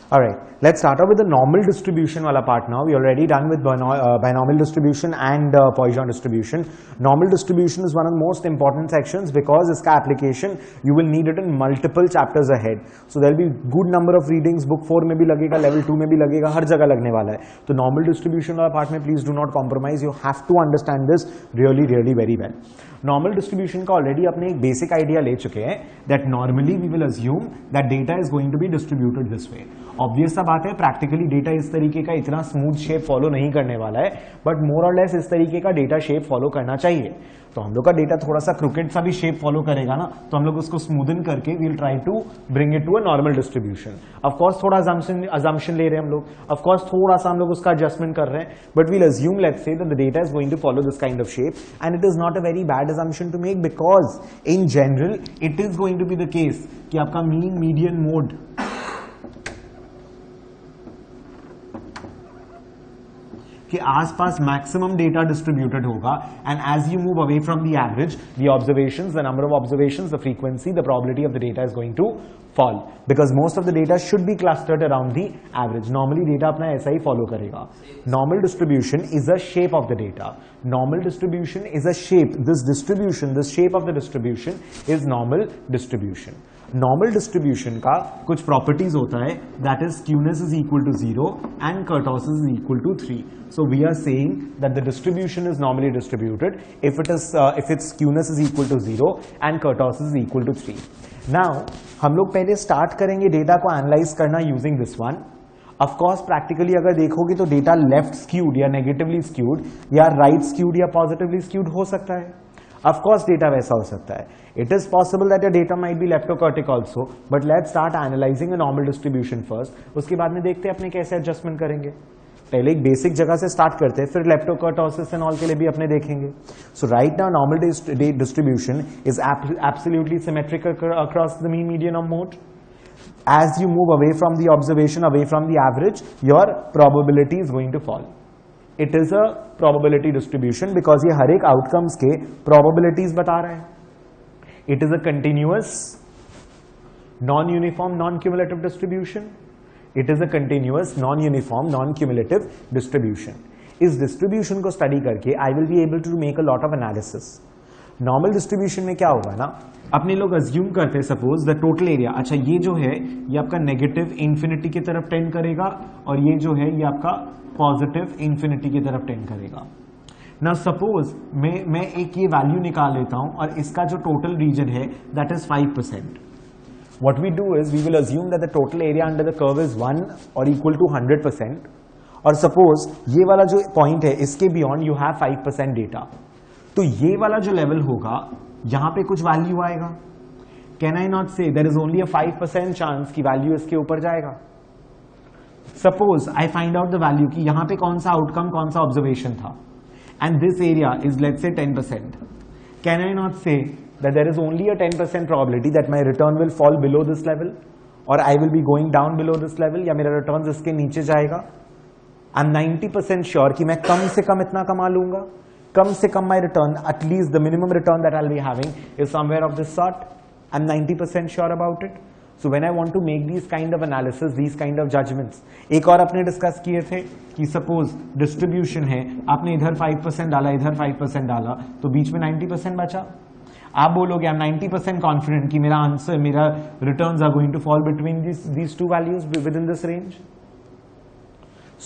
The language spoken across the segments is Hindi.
Alright, let's start off with the normal distribution wala part now. We already done with binomial distribution and Poisson distribution. Normal distribution is one of the most important sections because iska application you will need it in multiple chapters ahead. So there will be good number of readings. Book 4 में भी लगेगा, level 2 में भी लगेगा, हर जगह लगने वाला है. तो normal distribution वाला part में please do not compromise. You have to understand this really very well. Normal distribution का ऑलरेडी अपने एक बेसिक आइडिया ले चुके हैं that normally we will assume that data is going to be distributed this way. Obvious सा बात है, प्रैक्टिकली डेटा इस तरीके का इतना स्मूथ शेप फॉलो नहीं करने वाला है, बट मोर और लेस इस तरीके का डेटा शेप फॉलो करना चाहिए. तो हम लोग का डेटा थोड़ा सा क्रिकेट सा भी शेप फॉलो करेगा ना, तो हम लोग उसको स्मूदन करके we'll try to bring it to a normal distribution. Of course थोड़ा अजम्पशन ले रहे हैं हम लोग, ऑफकोर्स थोड़ा सा हम लोग उसका एडजस्टमेंट कर रहे हैं, but we'll assume let's say that the data is going to follow this kind of shape and it is not a very bad assumption to make because in general it is going to be the case कि आपका मीन मीडियन मोड के आसपास मैक्सिमम डेटा डिस्ट्रीब्यूटेड होगा and as you move away from the average the observations, the number of observations, the frequency, the probability of the data is going to fall because most of the data should be clustered around the average. Normally data अपना ऐसा ही follow करेगा. Normal distribution is a shape of the data. Normal distribution is a shape. This distribution, this shape of the distribution is normal distribution. Normal distribution का कुछ properties होता है, that is skewness is equal to 0 and kurtosis is equal to 3. So we are saying that the distribution is normally distributed if its skewness is equal to 0 and kurtosis is equal to 3. Now हम लोग पहले स्टार्ट करेंगे डेटा को एनालाइज करना using this one. Of course practically अगर देखोगे तो डेटा लेफ्ट स्क्यूड या नेगेटिवली स्क्यूड या राइट स्क्यूड या पॉजिटिवली स्क्यूड हो सकता है. ऑफ कोर्स डेटा वैसा हो सकता है. It is possible that your data might be leptokurtic also, but let's start analysing a normal distribution first. उसके बाद में देखते हैं अपने कैसे एडजस्टमेंट करेंगे. पहले एक बेसिक जगह से स्टार्ट करते हैं, फिर लेप्टोकर्टोसिस एंड ऑल के लिए भी अपने देखेंगे. So right now normal distribution is absolutely symmetrical across the mean median of mode. As you move away from the observation, away from the average, your probability is going to fall. It is a probability distribution because ये हर एक आउटकम्स के प्रोबेबिलिटीज बता रहे हैं. It is a continuous non uniform non cumulative distribution. It is a continuous, non-uniform, non-cumulative distribution. इस distribution को study करके I will be able to make a lot of analysis. Normal distribution में क्या होगा ना, अपने लोग assume करते हैं suppose the total area, अच्छा ये जो है ये आपका negative infinity की तरफ tend करेगा और ये जो है ये आपका positive infinity की तरफ tend करेगा. Now suppose मैं एक ये value निकाल लेता हूँ और इसका जो total region है that is 5%. What we do is we will assume that the total area under the curve is 1 or equal to 100%. और suppose ये वाला जो point है इसके beyond you have 5% data. तो ये वाला जो level होगा यहाँ पे कुछ value आएगा. Can I not say there is only a 5% chance कि value इसके ऊपर जाएगा? Suppose I find out the value कि यहाँ पे कौन सा outcome, कौन सा observation था, and this area is let's say 10%. Can I not say that there is only a 10% probability that my return will fall below this level or I will be going down below this level या मेरा returns इसके नीचे जाएगा? I'm 90% sure कि मैं कम से कम इतना कमा लूंगा. कम से कम my return, at least the minimum return that I'll be having is somewhere of this sort. I'm 90% sure about it. So when I want to make these kind of analysis, these kind of judgments, एक और अपने डिस्कस किए थे कि सपोज डिस्ट्रीब्यूशन है, आपने इधर 5% डाला, इधर 5% डाला, तो बीच में 90% बचा. आप बोलोगे आई एम 90% कॉन्फिडेंट कि मेरा आंसर, मेरा returns are going to fall between these two values within this range.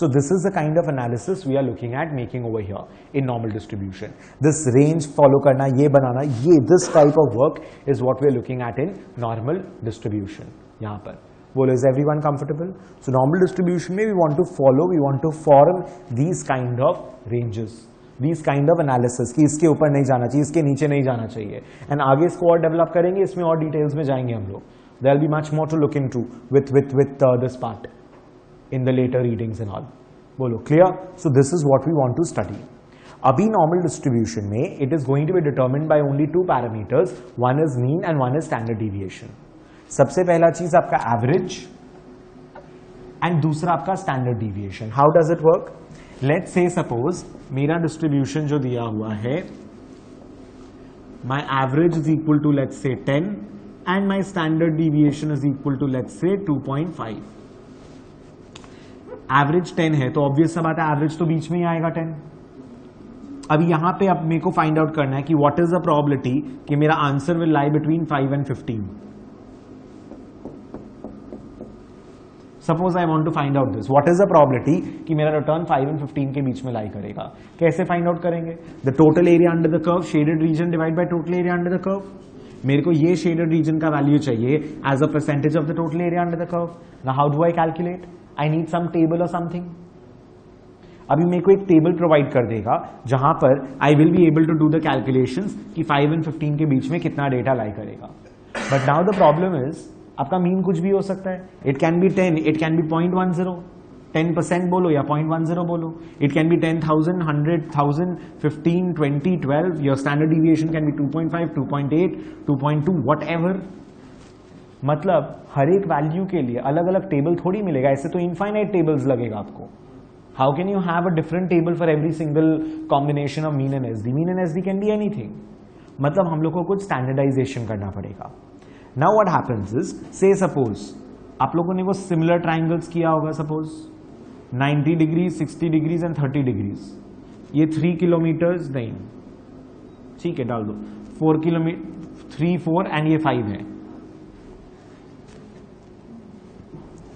So this is the kind of analysis we are looking at making over here in normal distribution. This range follow करना, ये बनाना, ये this type of work is what we are looking at in normal distribution. यहाँ पर बोलो, is everyone comfortable? So normal distribution में we want to follow, we want to form these kind of ranges. These kind of analysis कि इसके ऊपर नहीं जाना चाहिए, इसके नीचे नहीं जाना चाहिए, एंड आगे इसको और डेवलप करेंगे, इसमें और डिटेल्स में जाएंगे हम लोग. There will be much more to look into with this part in the later readings and all. बोलो clear? So this is what we want to study. अभी normal distribution में it is going to be determined by only two parameters. One is mean and one is standard deviation. सबसे पहला चीज आपका average and दूसरा आपका standard deviation. How does it work? Let's say suppose मेरा distribution जो दिया हुआ है, my average is equal to let's say 10 and my standard deviation is equal to let's say 2.5. Average 10 है, तो ऑब्वियस सा बात है एवरेज तो बीच में ही आएगा 10। अब यहां पे अब मेरे को फाइंड आउट करना है कि व्हाट इज द प्रोबेबिलिटी कि मेरा answer will lie between 5 and 15। Suppose I want to find out this, what is the probability कि मेरा रिटर्न 5 एंड 15 के बीच में लाई करेगा। कैसे फाइंड आउट करेंगे? The total area under the curve shaded region divide by total area under the curve. मेरे को ये शेडेड रीजन का वैल्यू चाहिए as a percentage of the total area under the curve. Now how do I calculate? I need some table और समथिंग। अभी मेरे को एक टेबल प्रोवाइड कर देगा जहां पर I will be able to do the calculations कि 5 एंड 15 के बीच में कितना डेटा लाई करेगा। But now the problem is आपका मीन कुछ भी हो सकता है। It can be 10, it can be 0.10, 10% बोलो या 0.10 बोलो। It can be 10,000, 100,000, 15, 20, 12। Your standard deviation can be 2.5, 2.8, 2.2, what ever. मतलब हर एक वैल्यू के लिए अलग अलग टेबल थोड़ी मिलेगा, ऐसे तो इनफाइनाइट टेबल्स लगेगा आपको। How can you have a different table for every single combination of mean and SD? Mean and SD can be anything. मतलब हम लोग को कुछ स्टैंडर्डाइजेशन करना पड़ेगा। नाउ व्हाट हैपेंस इज, से सपोज आप लोगों ने वो सिमिलर ट्राइंगल्स किया होगा, suppose 90 degrees, 60 degrees and 30 degrees. ये 3 किलोमीटर्स नहीं, ठीक है डाल दो, 4 किलोमीटर, 3, 4 एंड ये 5 है।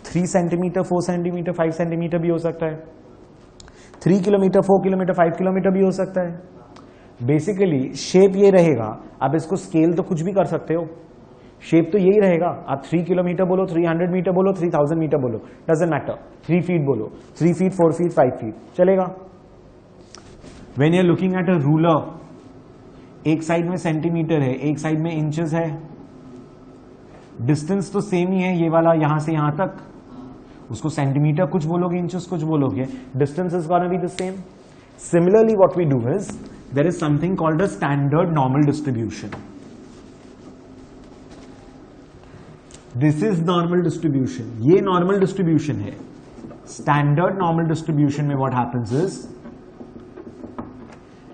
3 सेंटीमीटर, 4 सेंटीमीटर, 5 सेंटीमीटर भी हो सकता है। 3 किलोमीटर, 4 किलोमीटर, 5 किलोमीटर भी हो सकता है। बेसिकली शेप ये रहेगा। आप इसको स्केल तो कुछ भी कर सकते हो, शेप तो यही रहेगा। आप 3 किलोमीटर बोलो, 300 मीटर बोलो, 3000 मीटर बोलो, डजंट मैटर। 3 फीट बोलो, 3 फीट, 4 फीट, 5 फीट, चलेगा। When you are looking at a ruler, एक साइड में सेंटीमीटर है, एक साइड में इंचेस है। डिस्टेंस तो सेम ही है, ये वाला यहां से यहां तक। उसको सेंटीमीटर कुछ बोलोगे, इंचेस कुछ बोलोगे, distance is gonna be the same. Similarly what we do is there is something called a standard normal distribution. This is normal distribution, ये नॉर्मल डिस्ट्रीब्यूशन है। स्टैंडर्ड नॉर्मल डिस्ट्रीब्यूशन में what happens is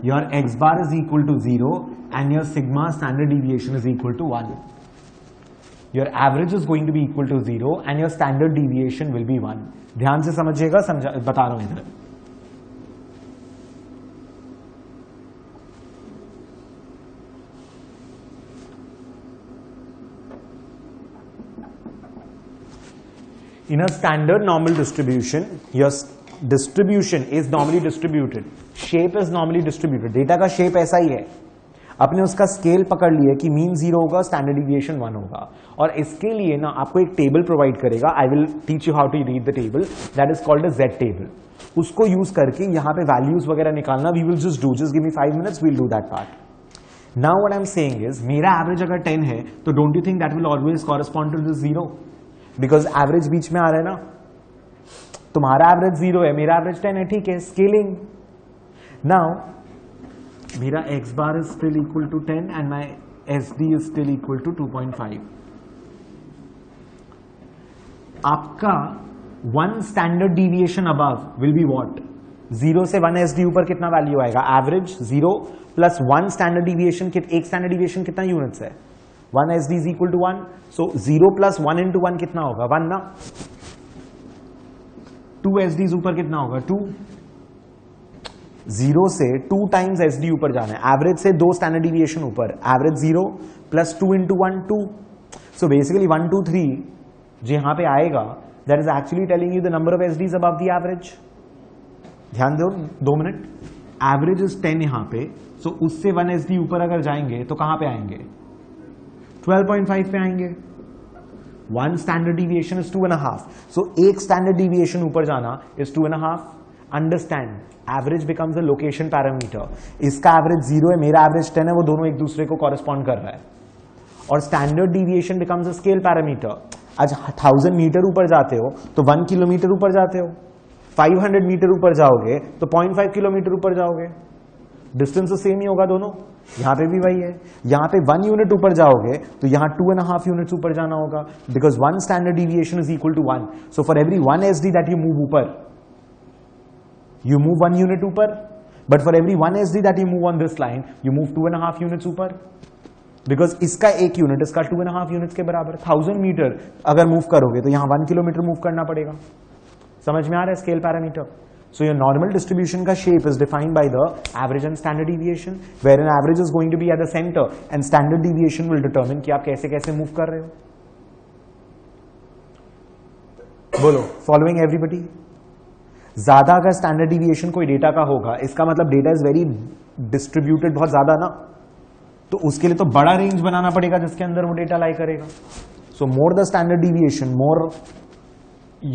your X bar is equal to 0 and your sigma standard deviation is equal to 1। Your average is going to be equal to 0 and your standard deviation will be 1। ध्यान से समझिएगा, बता रहा हूं इधर। In a standard normal distribution, your distribution is normally distributed. Shape is normally distributed. Data का shape ऐसा ही है। आपने उसका स्केल पकड़ लिया कि मीन 0 होगा, स्टैंडर्ड डिविएशन 1 होगा। और इसके लिए ना आपको एक टेबल प्रोवाइड करेगा। I will teach you how to read the table, that is called a Z table. उसको यूज करके यहाँ पे वैल्यूज वगैरह निकालना, we will just do, just give me 5 minutes, we'll do that part. Now what I am saying is, मेरा एवरेज अगर 10 है तो don't you think that will always correspond to this 0? Because average बीच में आ रहा है ना। तुम्हारा एवरेज 0 है, मेरा एवरेज 10 है, ठीक है, स्केलिंग। नाउ मेरा X bar is still equal to 10 and my S D is still equal to 2.5। आपका 1 standard deviation above will be what? 0 से 1 एस डी ऊपर कितना वैल्यू आएगा? एवरेज 0 प्लस 1 स्टैंडर्ड डिविएशन, एक स्टैंडर्ड डिविएशन कितना यूनिट्स है? 1 SD is equal to 1. So 0 plus 1 into 1 कितना होगा? 1 ना। 2 SDs ऊपर कितना होगा? 2। 0 से 2 times SD ऊपर जाना है। एवरेज से 2 स्टैंडर्ड डिविएशन ऊपर, average 0 plus 2 into 1 2। So basically 1 2 3 जो यहां पे आएगा, that is actually telling you the number of SDs above the average. ध्यान दो 2 मिनट। एवरेज इज 10 यहां पे, so उससे 1 SD ऊपर अगर जाएंगे तो कहां पे आएंगे? 12.5 पे आएंगे। 1 स्टैंडर्ड डिविएशन इज 2.5, सो एक स्टैंडर्ड डिविएशन ऊपर जाना is 2.5। Understand, average becomes a location parameter. इसका एवरेज 0 है, मेरा एवरेज 10 है, वो दोनों एक दूसरे को कॉरेस्पॉन्ड कर रहा है। और standard deviation becomes a scale parameter. आज 1000 मीटर ऊपर जाते हो तो 1 किलोमीटर ऊपर जाते हो, 500 मीटर ऊपर जाओगे तो 0.5 किलोमीटर ऊपर जाओगे। डिस्टेंस तो सेम ही होगा दोनों, यहां पे भी वही है। यहां पे 1 यूनिट ऊपर जाओगे तो यहां 2.5 यूनिट्स ऊपर जाना होगा, because 1 standard deviation is equal to 1। So for every 1 SD that you move ऊपर, you move 1 unit ऊपर, but for every 1 SD that you move on this line, you move 2.5 units ऊपर, because इसका 1 यूनिट इसका 2.5 यूनिट्स के बराबर। 1000 मीटर अगर मूव करोगे तो यहां 1 किलोमीटर मूव करना पड़ेगा। समझ में आ रहा है scale parameter? So your normal distribution का shape is defined by the average and standard deviation, wherein average is going to be at the center and standard deviation will determine कि आप कैसे कैसे move कर रहे हो. बोलो, following everybody? ज्यादा अगर स्टैंडर्ड डिविएशन कोई डेटा का होगा, इसका मतलब डेटा इज वेरी डिस्ट्रीब्यूटेड, बहुत ज्यादा ना, तो उसके लिए तो बड़ा रेंज बनाना पड़ेगा जिसके अंदर वो डेटा लाई करेगा. So more the standard deviation, more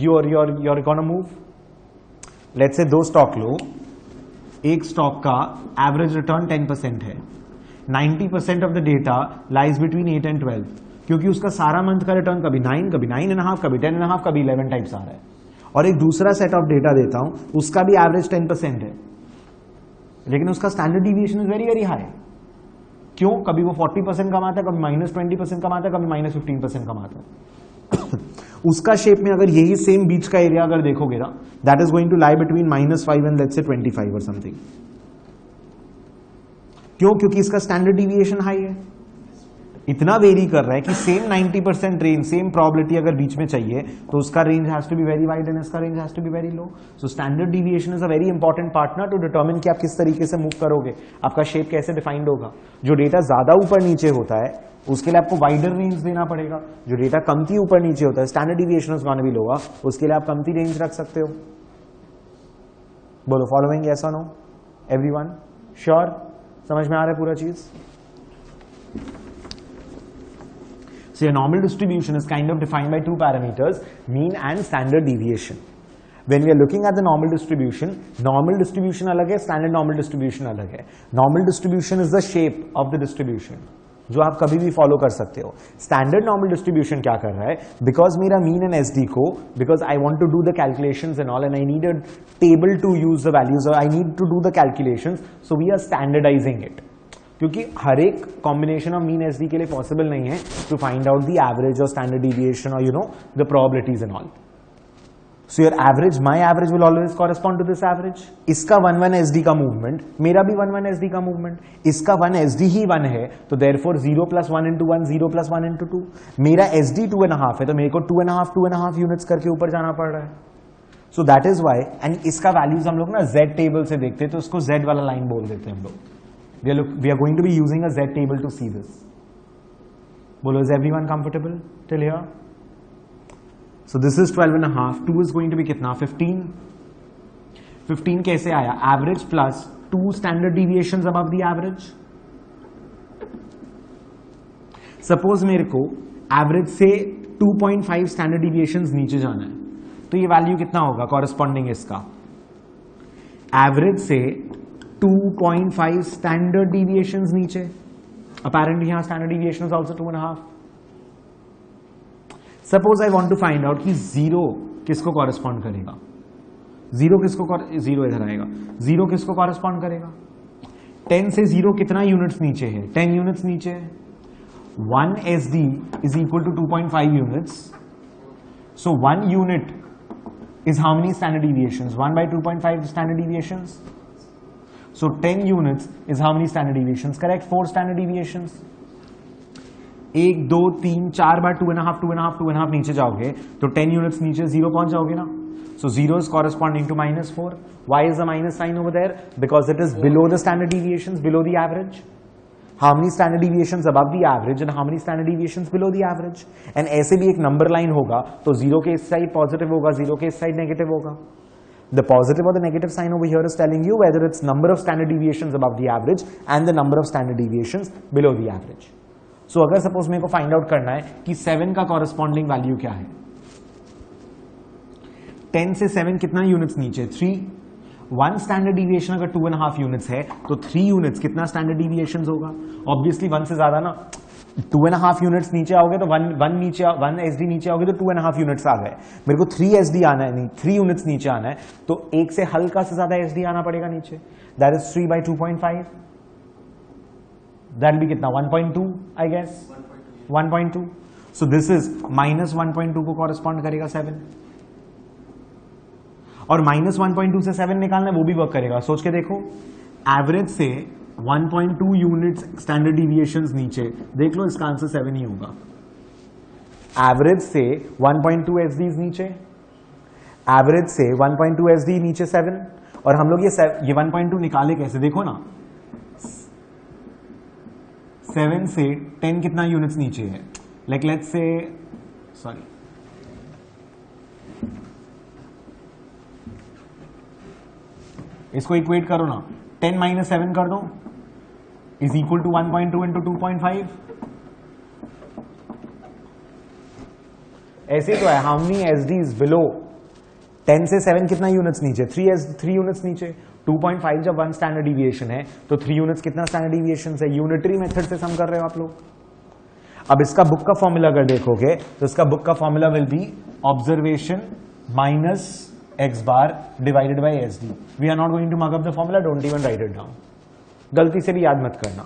your gonna move. Let's say 2 stock लो, एक स्टॉक का एवरेज रिटर्न 10% है, 90% of the data lies between 8 and 12, क्योंकि उसका सारा मंथ का रिटर्न कभी 9, कभी 9.5, कभी 10.5, कभी 11 टाइप्स आ रहा है. और एक दूसरा सेट ऑफ डेटा देता हूं, उसका भी एवरेज 10% है, लेकिन उसका standard deviation is very very high. क्यों? कभी वो 40% कमाता है, कभी -20% कमाता है, कभी -15% कमाता है. उसका शेप में अगर यही सेम बीच का एरिया अगर देखोगे ना, that is going to lie between -5 and let's say 25 और समथिंग. क्यों? क्योंकि इसका स्टैंडर्ड डिविएशन हाई है, इतना वेरी कर रहा है कि सेम 90% रेंज, सेम प्रोबेबिलिटी अगर बीच में चाहिए तो उसका range has to be very wide and इसका range has to be very low. So standard deviation is a very important partner to determine कि आप किस तरीके से मूव करोगे, आपका शेप कैसे डिफाइंड होगा. जो डेटा ज्यादा ऊपर नीचे होता है उसके लिए आपको वाइडर रेंज देना पड़ेगा. जो डेटा कमती ऊपर नीचे होता है, standard deviation is gonna be lower, उसके लिए आप कमती रेंज रख सकते हो. बोलो, फॉलोइंग यस और नो एवरीवन? श्योर? समझ में आ रहा है पूरा चीज? So your normal distribution is kind of defined by 2 parameters, mean and standard deviation. When we are looking at the normal distribution अलग है, standard normal distribution अलग है. Normal distribution is the shape of the distribution, जो आप कभी भी फॉलो कर सकते हो. Standard normal distribution क्या कर रहा है? Because मेरा mean and SD को, because I want to do the calculations and all, and I need a table to use the values, or I need to do the calculations, so we are standardizing it. क्योंकि हर एक कॉम्बिनेशन ऑफ मीन एसडी के लिए पॉसिबल नहीं है to find out the average और स्टैंडर्ड डिविएशन और the probabilities and all. So your average, my average will always correspond to this average. इसका 1 एसडी का मूवमेंट, मेरा भी 1 एसडी का मूवमेंट, इसका 1 एसडी ही 1 है, तो देयरफॉर 0 + 1 × 1, 0 + 1 × 2. मेरा एसडी 2.5 है, तो मेरे को 2.5 यूनिट्स करके ऊपर जाना पड़ रहा है. So that is why, and इसका वैल्यूज हम लोग ना Z टेबल से देखते हैं, तो उसको Z वाला लाइन बोल देते हैं हम लोग. We are going to be using a Z table to see this. Bolo, is everyone comfortable till here? So this is 12.5. 2 is going to be कितना? 15. 15 कैसे आया? Average plus 2 standard deviations above the average. Suppose मेरे को average से 2.5 standard deviations नीचे जाना है, तो ये वैल्यू कितना होगा corresponding इसका? Average से 2.5 स्टैंडर्ड डिविएशंस नीचे. अपेरेंटली यहां standard deviation is also 2.5. Suppose I want to find out कि 0 किसको कॉरेस्पॉन्ड करेगा. 0 इधर आएगा. 0 किसको कॉरेस्पॉन्ड करेगा? 10 से 0 कितना यूनिट्स नीचे है? 10 यूनिट्स नीचे है. 1 SD is equal to 2.5 units. So 1 unit is how many standard deviations? 1/2.5 standard deviations. So 10 units is how many standard deviations? Correct? 4 standard deviations. 1, 2, 3, 4 बार 2.5 नीचे जाओगे तो 10 units नीचे 0 पहुंच जाओगे ना. So 0 is corresponding to -4. Why is the minus sign over there? Because it is below the standard deviations, below the average. How many standard deviations above the average and how many standard deviations below the average? And ऐसे भी एक नंबर लाइन होगा, तो 0 के इस साइड पॉजिटिव होगा, 0 के इस साइड नेगेटिव होगा. The positive or the negative sign over here is telling you whether it's number of standard deviations above the average and the number of standard deviations below the average. So अगर suppose मेरे को find out करना है कि 7 का corresponding value क्या है, 10 से 7 कितना units नीचे? 3. 1 standard deviation अगर 2.5 units है तो 3 units कितना standard deviations होगा? Obviously 1 से ज्यादा ना. 2.5 यूनिट्स नीचे आओगे तो 1 SD नीचे आओगे तो 2.5 यूनिट्स आ गए. मेरे को 3 SD आना है, नहीं 3 यूनिट्स नीचे आना है, तो 1 से हल्का से ज्यादा SD आना पड़ेगा नीचे. That is 3/2.5. दैट भी कितना? 1.2 I guess. 1.2. So this is -1.2 को कॉरेस्पॉन्ड करेगा 7. और -1.2 से 7 निकालना है, वो भी वर्क करेगा. सोच के देखो, एवरेज से 1.2 यूनिट्स स्टैंडर्ड डिविएशंस नीचे, देख लो इसका आंसर 7 ही होगा. एवरेज से 1.2 एसडीज नीचे, एवरेज से 1.2 SD नीचे 7, और हम लोग ये 1.2 निकाले कैसे, देखो ना 7 से 10 कितना यूनिट्स नीचे है, लाइक लेट्स से, सॉरी इसको इक्वेट करो ना, 10 माइनस 7 कर दो इज इक्वल टू 1.2 इंटू 2.5। ऐसे तो है, हाउ मेनी एसडीज बिलो 10 से 7 कितना यूनिट्स नीचे, 3 यूनिट्स नीचे। 2.5 जब 1 स्टैंडर्ड डिविएशन है तो 3 यूनिट्स कितना स्टैंडर्ड डिविएशन है, यूनिटरी मेथड से सम कर रहे हो आप लोग। अब इसका बुक का फॉर्मूला अगर देखोगे तो इसका बुक का formula will be observation minus x bar divided by SD। We are not going to mark up the formula, don't even write it down, गलती से भी याद मत करना।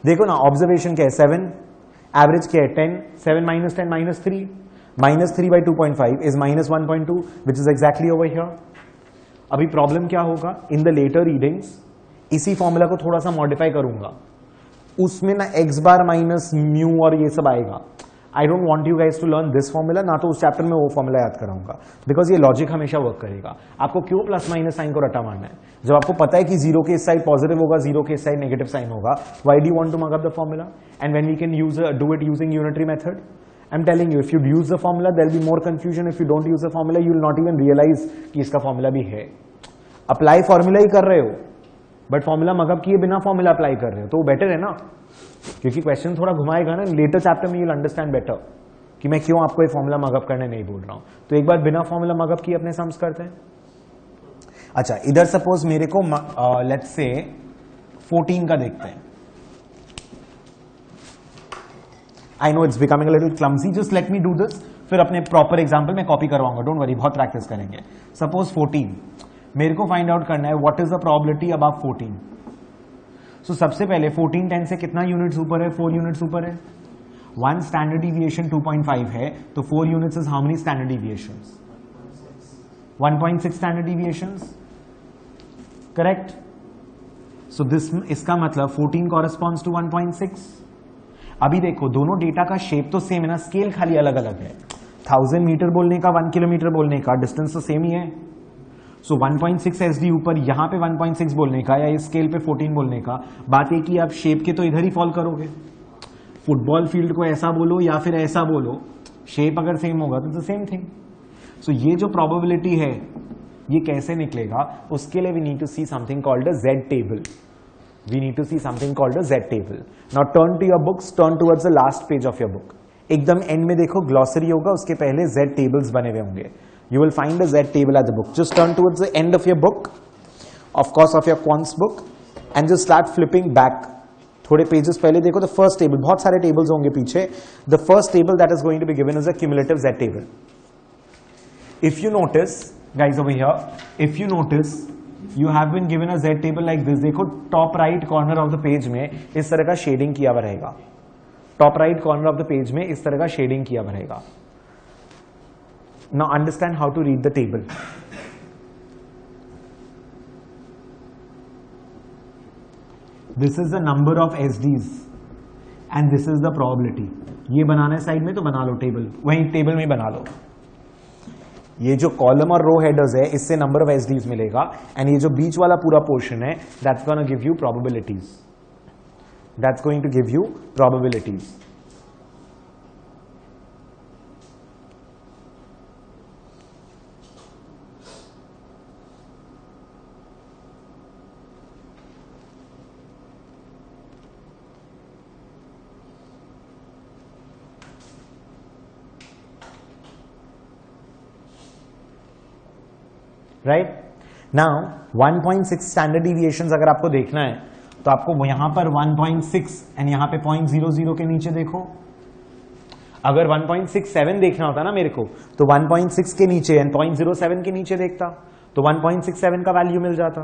देखो ना ऑब्जर्वेशन क्या है 7, एवरेज क्या है 10, 7 minus 10 minus 3, minus 3 by 2.5 is minus 1.2 which is exactly over here. अभी प्रॉब्लम क्या होगा, इन द लेटर रीडिंग्स इसी फॉर्मूला को थोड़ा सा मॉडिफाई करूंगा, उसमें ना x बार माइनस म्यू और ये सब आएगा। I don't want you guys to learn this formula, ना तो उस चैप्टर में वो फॉर्मूला याद कराऊंगा, बिकॉज ये लॉजिक हमेशा वर्क करेगा। आपको क्यों प्लस माइनस साइन को रटा मारना है, जब आपको पता है कि जीरो के इस साइड पॉजिटिव होगा, जीरो के इस साइड नेगेटिव साइन होगा, why do you want to mark up the formula and when we can use do it using unitary method. I am telling you, if you use the formula there will be more confusion, if you don't use the formula you will not even realize कि इसका फॉर्मूला भी है। अप्लाई फॉर्मूला ही कर रहे हो बट फॉर्मूला मगअप किए बिना फॉर्मूला अप्लाई कर रहे हो, तो वो बेटर है ना, क्योंकि क्वेश्चन थोड़ा घुमाएगा ना, लेटर चैप्टर में यू विल अंडरस्टैंड बेटर कि मैं क्यों आपको ये फॉर्मूला मगअप करने नहीं बोल रहा हूं। तो एक बार बिना फॉर्मूला मगअप किए अपने सम्स करते हैं। अच्छा, इधर सपोज मेरे को लेट्स से 14 का देखते हैं। I know it's becoming a little clumsy, just let me do this, फिर अपने प्रॉपर एग्जांपल में कॉपी करवाऊंगा, डोंट वरी, बहुत प्रैक्टिस करेंगे। सपोज 14 मेरे को फाइंड आउट करना है what is the probability above 14। सो सबसे पहले 14 10 से कितना यूनिट्स ऊपर है, 4 यूनिट्स ऊपर है। 1 स्टैंडर्ड डिविएशन 2.5 है तो 4 units is how many standard deviations, 1.6 standard deviations, correct. So this, इसका मतलब 14 कॉरेस्पॉन्ड्स टू 1.6। अभी देखो दोनों डेटा का शेप तो सेम है ना, स्केल खाली अलग अलग है। 1000 मीटर बोलने का 1 किलोमीटर बोलने का डिस्टेंस तो सेम ही है। सो 1.6 SD ऊपर, यहां पे 1.6 बोलने का या इस स्केल पे 14 बोलने का, बात है कि आप शेप के तो इधर ही फॉल करोगे। फुटबॉल फील्ड को ऐसा बोलो या फिर ऐसा बोलो, शेप अगर सेम होगा तो सेम थिंग। सो ये जो प्रोबेबिलिटी है ये कैसे निकलेगा, उसके लिए we need to see something called a Z table. We need to see something called a Z table. Now turn to your books, turn towards the last page of your book. एकदम एंड में देखो ग्लॉसरी होगा, उसके पहले Z टेबल्स बने हुए होंगे। You will find a Z table at the book. Just turn towards the end of your book, of course of your quants book, and just start flipping back. थोड़े पेजेस पहले देखो, the first table, बहुत सारे टेबल्स होंगे पीछे. The first table that is going to be given is a cumulative Z table. If you notice, guys over here, if you notice, you have been given a Z table like this. देखो top right corner of the page में इस तरह का शेडिंग किया हुआ रहेगा. Top right corner of the page में इस तरह का शेडिंग किया हुआ रहेगा. Now understand how to read the table. This is the number of SDs and this is the probability. ये बनाना है साइड में तो बना लो टेबल, वहीं टेबल में बना लो. ये जो कॉलम और रो हेडर्स है इससे नंबर ऑफ SDs मिलेगा, एंड ये जो बीच वाला पूरा पोर्शन है that's gonna give you probabilities. That's going to give you probabilities. Right now 1.6 standard deviations अगर आपको देखना है तो आपको यहां पर 1.6 एंड यहां पे 0.00 के नीचे देखो. अगर 1.67 देखना होता ना मेरे को तो 1.6 के नीचे एंड 0.07 के नीचे देखता तो 1.67 का वैल्यू मिल जाता.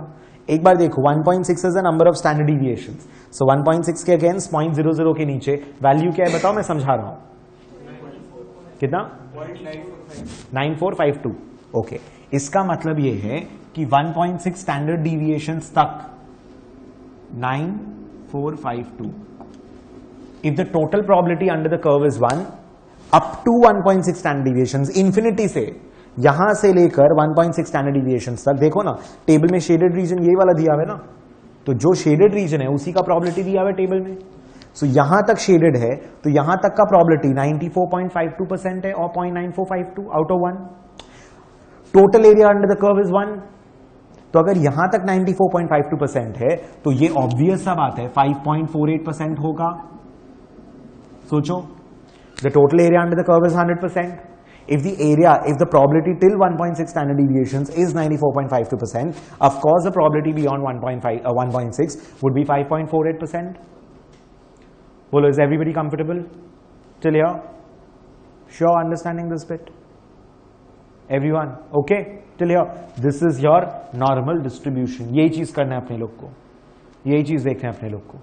एक बार देखो 1.6 is the number of standard deviations, so 1.6 के अगेंस्ट 0.00 के नीचे वैल्यू क्या है बताओ, मैं समझा रहा हूं. कितना? 0.9452. ओके, इसका मतलब ये है कि 1.6 स्टैंडर्ड डिविएशंस तक 9452. If the total probability under the curve is 1 up to 1.6 standard deviations, infinity से यहां से लेकर 1.6 स्टैंडर्ड डिविएशन तक देखो ना, टेबल में शेडेड रीजन ये वाला दिया हुआ है ना, तो जो शेडेड रीजन है उसी का प्रोबेबिलिटी दिया हुआ है टेबल में। सो यहां तक शेडेड है तो यहां तक का प्रोबेबिलिटी 94.52% है और 0.9452 out of 1। Total area under the curve is 1। तो अगर यहां तक 94.52% है तो ये ऑब्वियस सा बात है 5.48% होगा। सोचो, the total area under the curve is 100%. If the probability till 1.6 standard deviations is 94.52%, of course the probability beyond 1.6 would be 5.48%. Well, is everybody comfortable till here? Sure, understanding this bit? Everyone, okay? Till here, this is your normal distribution. यही चीज करना है अपने लोग को, यही चीज देखना है अपने लोग को।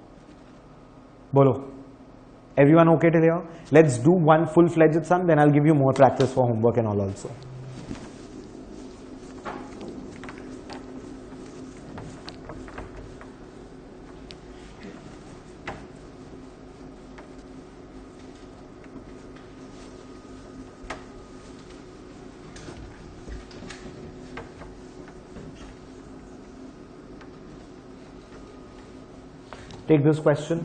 बोलो, everyone okay till here? Let's do one full-fledged sum, then I'll give you more practice for homework and all also. Take this question.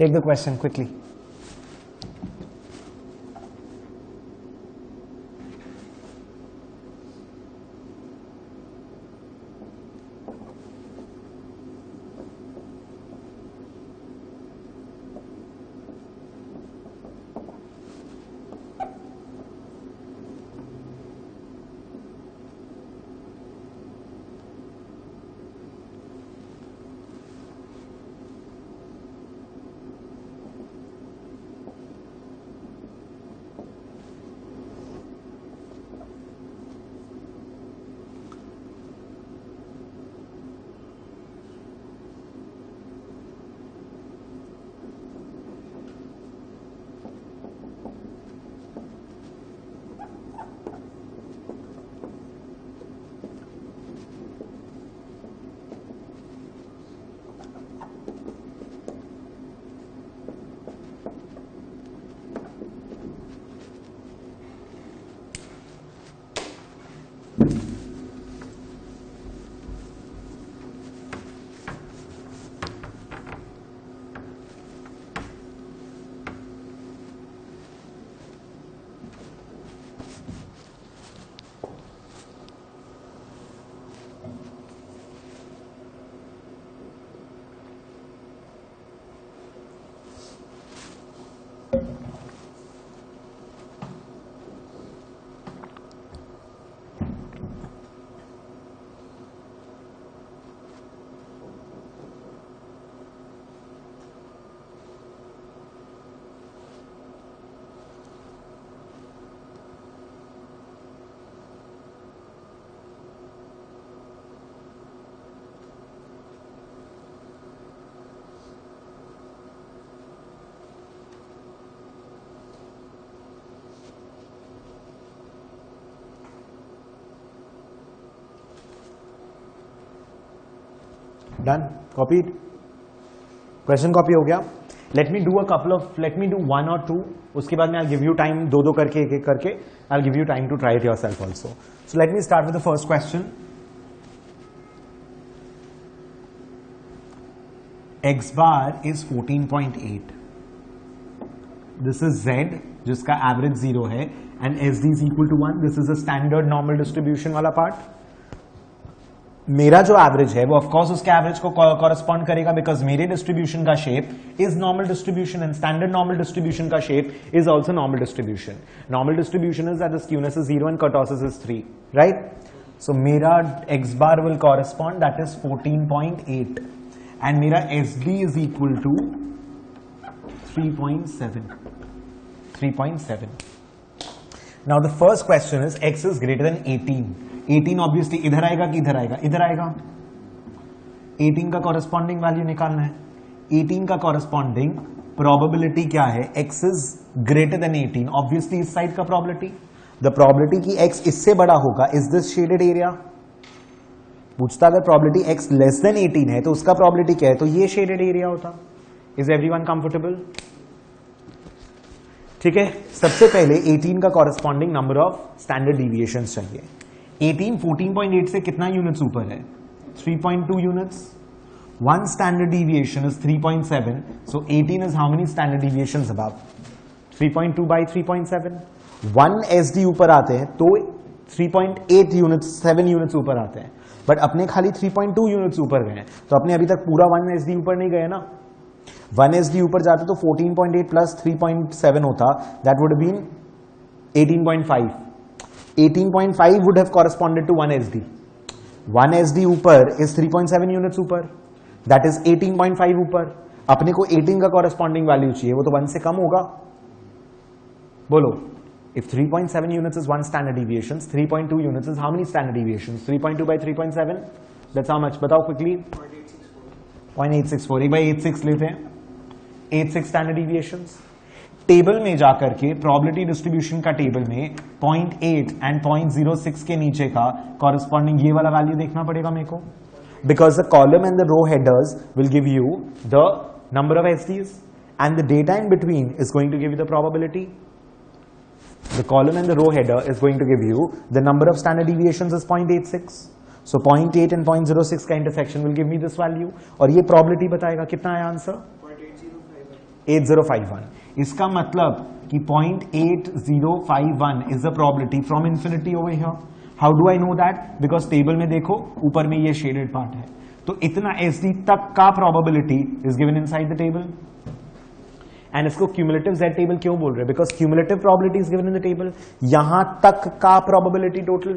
Take the question quickly. Done? Copied? Question copy हो गया? Let me do one or two. उसके बाद में I'll give you time दो करके एक करके I'll give you time to try it yourself also. So let me start with the first question. X bar is 14.8. This is Z जिसका average 0 है and SD is equal to 1. This is a standard normal distribution वाला part. मेरा जो एवरेज है वो ऑफकोर्स उसके एवरेज को कॉरेस्पॉन्ड करेगा बिकॉज मेरे डिस्ट्रीब्यूशन का shape is normal distribution and standard normal distribution का shape is also normal distribution. Normal distribution is that the skewness is 0 and kurtosis is 3, right? So मेरा X bar will correspond that is 14.8 and मेरा S D is equal to 3.7. Now the first question is x is greater than 18. 18 obviously इधर आएगा कि इधर आएगा? इधर आएगा. 18 का कॉरेस्पॉन्डिंग वैल्यू निकालना है. 18 का कॉरेस्पॉन्डिंग प्रोबेबिलिटी क्या है? x is greater than 18. Obviously इस साइड का प्रोबेबिलिटी, द प्रोबेबिलिटी की x इससे बड़ा होगा इज दिस शेडेड एरिया. पूछता अगर प्रोबेबिलिटी x लेस देन 18 है तो उसका प्रोबेबिलिटी क्या है? तो ये शेडेड एरिया होता. Is everyone comfortable? ठीक है. सबसे पहले 18 का corresponding number of standard deviations चाहिए. 18 14.8 से कितना यूनिट्स ऊपर है? 3.2 units. One standard deviation is 3.7. So 18 is how many standard deviations above? 3.2 by 3.7. 1 SD ऊपर आते हैं तो 3.8 यूनिट्स, 7 यूनिट्स ऊपर आते हैं. बट अपने खाली 3.2 यूनिट्स ऊपर गए हैं, तो अपने अभी तक पूरा 1 SD ऊपर नहीं गए ना. 1 SD ऊपर जाते तो 14.8 प्लस 3.7 होता, that would been 18.5. 18.5 would have corresponded to 1 SD. 1 SD ऊपर इज 3.7 यूनिट्स ऊपर, दैट इज 18.5 ऊपर. अपने को 18 का कॉरेस्पॉन्डिंग वैल्यू चाहिए, वो तो 1 से कम होगा. बोलो, if 3.7 units is one standard deviation, 3.2 units is how many standard deviations? 3.2 by 3.7, that's how much? बताओ quickly. 0.864. एक बार 86 लेते हैं. 86 standard deviations. टेबल में जाकर के प्रोबेबिलिटी डिस्ट्रीब्यूशन का टेबल में 0.8 एंड 0.06 के नीचे का कॉरेस्पॉन्डिंग ये वाला वैल्यू देखना पड़ेगा मेरे को, because the column and the row headers will give you the number of SDs and the data in between is going to give you the probability. The column and the row header is going to give you the number of standard deviations is 0.86. So 0.8 and 0.06 का intersection will give me this value. और ये probability बताएगा कितना है आंसर? 8051. इसका मतलब कि 0.8051 is the probability from infinity over here. How do I know that? Because table में देखो ऊपर में ये shaded part है, तो इतना SD तक का probability is given inside the table. And इसको क्यूमुलेटिव Z टेबल क्यों बोल रहे हैं? Because cumulative probability is given in the table. यहां तक का probability total,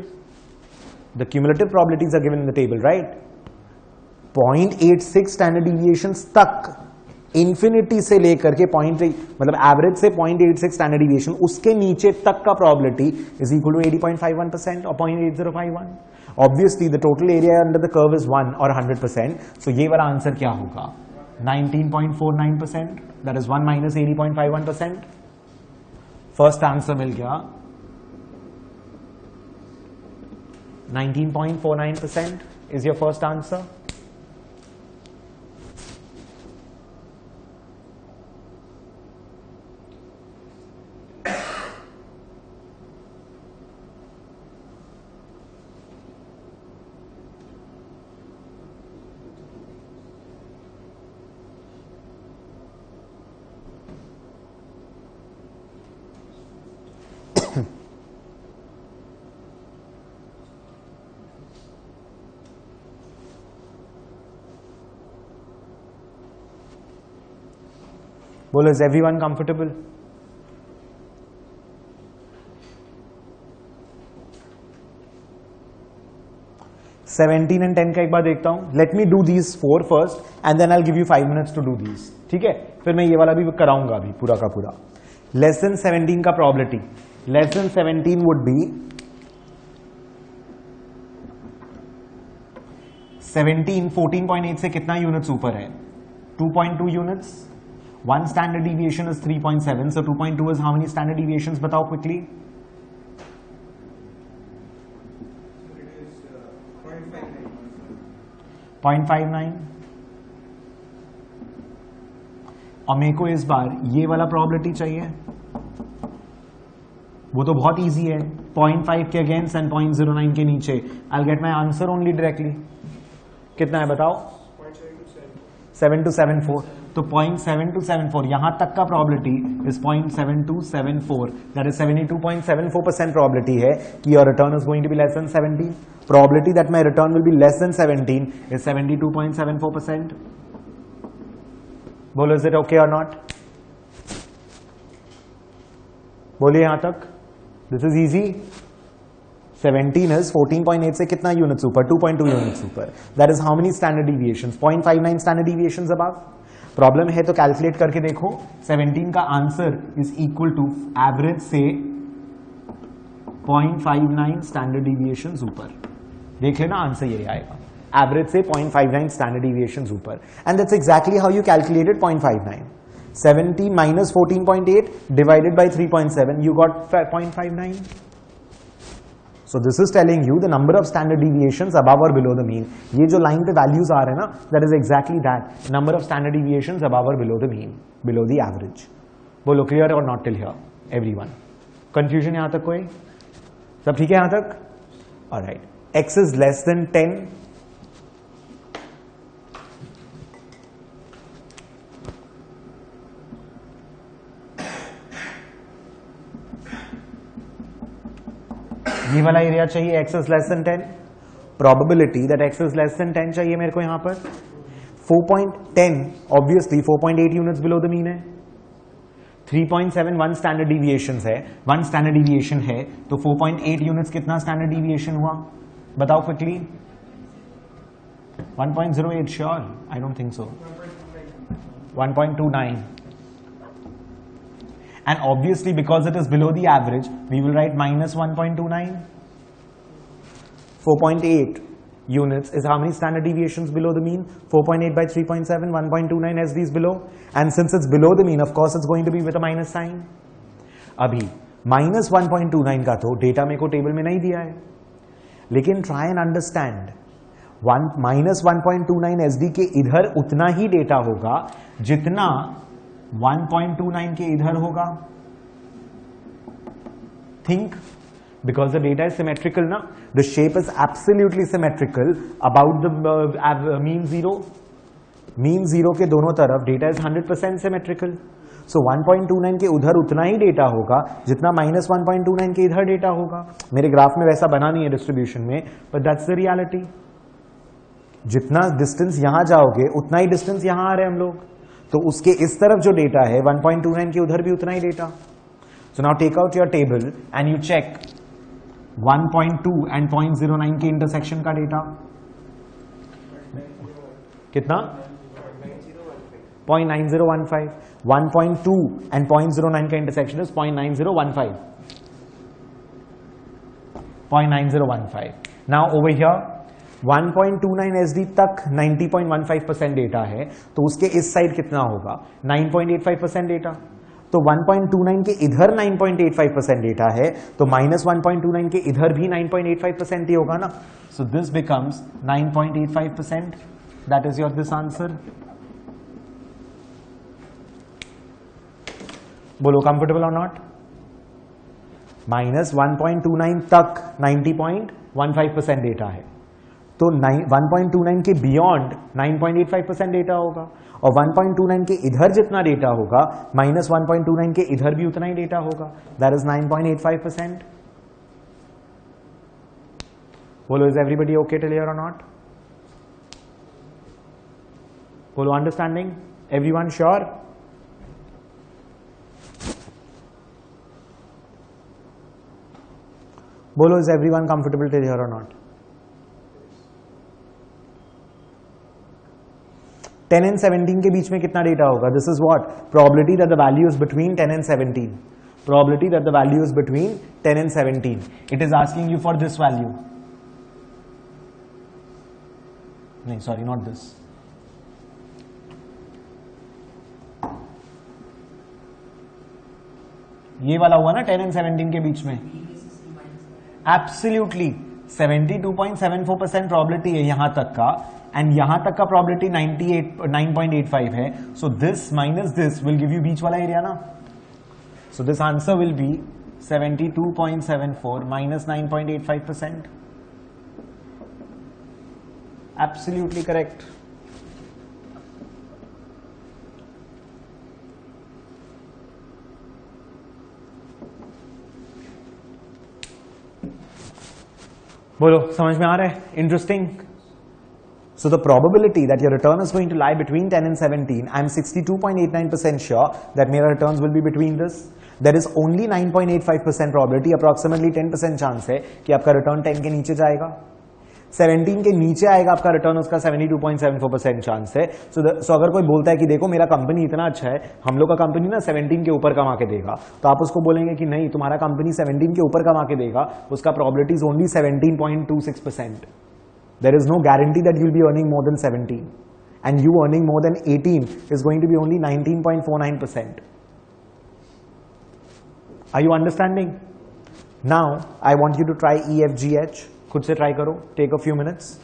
the cumulative probabilities are given in the table, right? 0.86 standard deviations तक, इंफिनिटी से लेकर के मतलब एवरेज से 0.86 स्टैंडर्ड डिविएशन, उसके नीचे तक का प्रोबेबिलिटी इज इक्वल टू 80.51% और 0.8051. Obviously the total area under the curve is 1 और 100%. सो ये वाला आंसर क्या होगा? 19.49%. That is 1 minus 80.51%. First answer मिल गया 19.49% is your first answer. बोलो, is everyone comfortable? एंड 10 का एक बार देखता हूं. Let me do these 4 first and then I will give you 5 minutes to do these. ठीक है, फिर मैं ये वाला भी कराऊंगा अभी पूरा का पूरा. लेस देन 17 का probability, less than 17 would be 17 14.8 से कितना यूनिट्स ऊपर है? 2.2 units. One standard deviation is 3.7. So 2.2 is how many standard deviations? बताओ quickly. It is 0.59. और मेरे को इस बार ये वाला probability चाहिए. वो तो बहुत easy है. 0.5 के against and 0.09 के नीचे. I'll get my answer only directly. कितना है बताओ? 0.7274. तो 0.7274 यहां तक का probability is 0.7274. That is 72.74% probability है कि your return is going to be less than 17. Probability that my return will be less than 17 is 72.74%. बोलो, इज इट ओके और नॉट? बोलिए यहां तक. This is easy. 17 is 14.8 से कितना यूनिट्स ऊपर? 2.2 यूनिट्स ऊपर. That is how many standard deviations? 0.59 standard deviations above. Problem है तो कैलकुलेट करके देखो. 17 का answer is equal to average से 0.59 स्टैंडर्ड डिविएशन ऊपर. देख लेना आंसर यही आएगा. एवरेज से 0.59 स्टैंडर्ड डिविएशन ऊपर. And that's exactly how you calculated 0.59. 70 minus 14.8 divided by 3.7, you got 0.59. So this is telling you the number of standard deviations above or below the mean. ये जो line पे values आ रहे हैं ना, that is exactly that. Number of standard deviations above or below the mean, below the average. बोलो clear or not till here, everyone? Confusion यहाँ तक कोई? सब ठीक है यहाँ तक? All right. X is less than 10. ये वाला एरिया चाहिए. x is less than 10. Probability that x is less than 10 चाहिए मेरे को यहाँ पर. 4.10 obviously 4.8 units below the mean है. 3.7 1 standard deviation है. 1 standard deviation है तो 4.8 units कितना standard deviation हुआ? बताओ quickly. 1.08 sure? I don't think so. 1.29. And obviously because it is below the average, we will write minus 1.29. 4.8 units is how many standard deviations below the mean? 4.8 by 3.7, 1.29 SD is below. And since it's below the mean, of course it's going to be with a minus sign. अभी minus 1.29 का तो डेटा मेरे को टेबल में नहीं दिया है, लेकिन try and understand. minus 1.29 SD के इधर उतना ही डेटा होगा जितना 1.29 के इधर होगा. Think, because the data is symmetrical ना, the shape is absolutely symmetrical about the mean zero. Mean zero के दोनों तरफ data is 100% symmetrical. So 1.29 के उधर उतना ही डेटा होगा जितना minus 1.29 के इधर डेटा होगा. मेरे ग्राफ में वैसा बना नहीं है डिस्ट्रीब्यूशन में, but that's the reality. जितना डिस्टेंस यहां जाओगे उतना ही डिस्टेंस यहां आ रहे हैं हम लोग, तो उसके इस तरफ जो डेटा है 1.29 के उधर भी उतना ही data. So now take out your table and you check 1.2 and 0.09 के इंटरसेक्शन का डेटा. कितना? 0.9015. 1.2 एंड 0.09 का intersection is 0.9015. 0.9015. Now over here 1.29 SD तक 90.15% डेटा है, तो उसके इस साइड कितना होगा? 9.85% डेटा. तो 1.29 के इधर 9.85% डेटा है, तो minus 1.29 के इधर भी 9.85% ही होगा ना. So this becomes 9.85%. That is your this answer. बोलो comfortable or not? Minus 1.29 तक 90.15% डेटा है, तो 1.29 के बियॉन्ड 9.85% डेटा होगा, और 1.29 के इधर जितना डेटा होगा minus 1.29 के इधर भी उतना ही डेटा होगा. That is 9.85%. बोलो is everybody okay till here और नॉट? बोलो अंडरस्टैंडिंग? Everyone sure? बोलो is everyone comfortable till here और नॉट? 10 and 17 के बीच में कितना डेटा होगा? This is what? Probability that the value is between 10 and 17. Probability that the value is between 10 and 17. It is asking you for this value. No, sorry, not this. ये वाला हुआ ना 10 and 17 के बीच में. Absolutely 72.74% probability है यहां तक का, and यहां तक का probability 9.85 है. So this minus this will give you बीच वाला एरिया ना. So this answer will be 72.74 minus 9.85%. Absolutely correct. बोलो समझ में आ रहा है? Interesting. So the probability that your return is going to lie between 10 and 17, I am 62.89% sure that मेरा returns will be between this. There is only 9.85% probability, approximately 10% chance है कि आपका return 10 के नीचे जाएगा. 17 के नीचे आएगा आपका रिटर्न, उसका 72.74% चांस है। सो अगर कोई बोलता है कि देखो मेरा कंपनी इतना अच्छा है, हम लोग का कंपनी ना 17 के ऊपर कमा के देगा, तो आप उसको बोलेंगे कि नहीं तुम्हारा कंपनी 17 के ऊपर कमा के देगा, उसका probability is only 17.26%. There is no guarantee that you will be earning more than 17, and you earning more than 18 is going to be only 19.49%. Are you understanding? Now I want you to try EFGH. खुद से ट्राई करो, take a few minutes.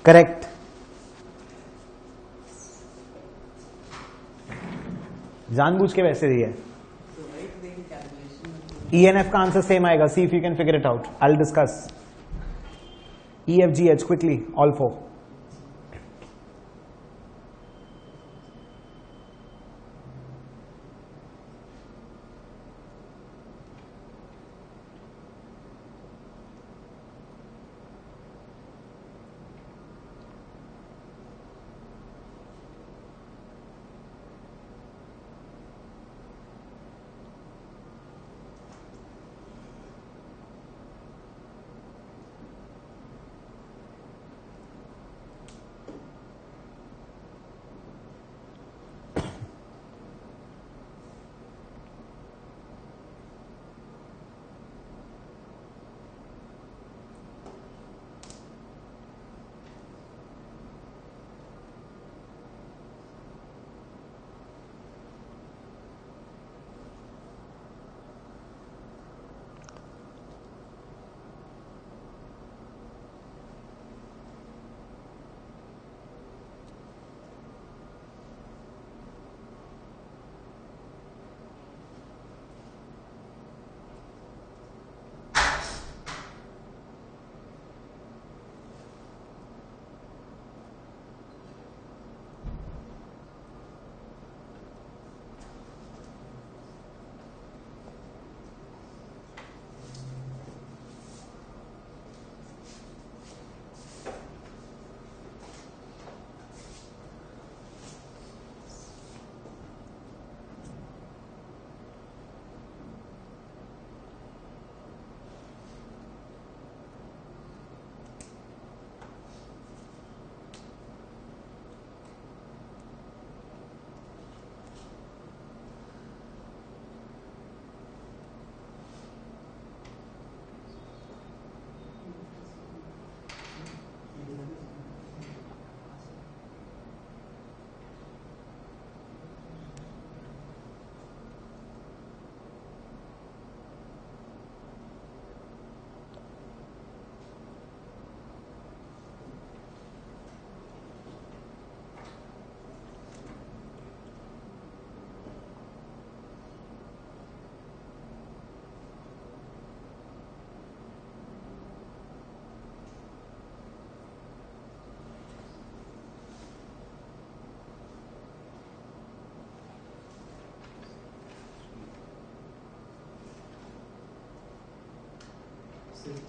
Correct. जानबूझ के वैसे दिया है. ENF का आंसर सेम आएगा. See if you can figure it out. I will discuss EFGH quickly all four.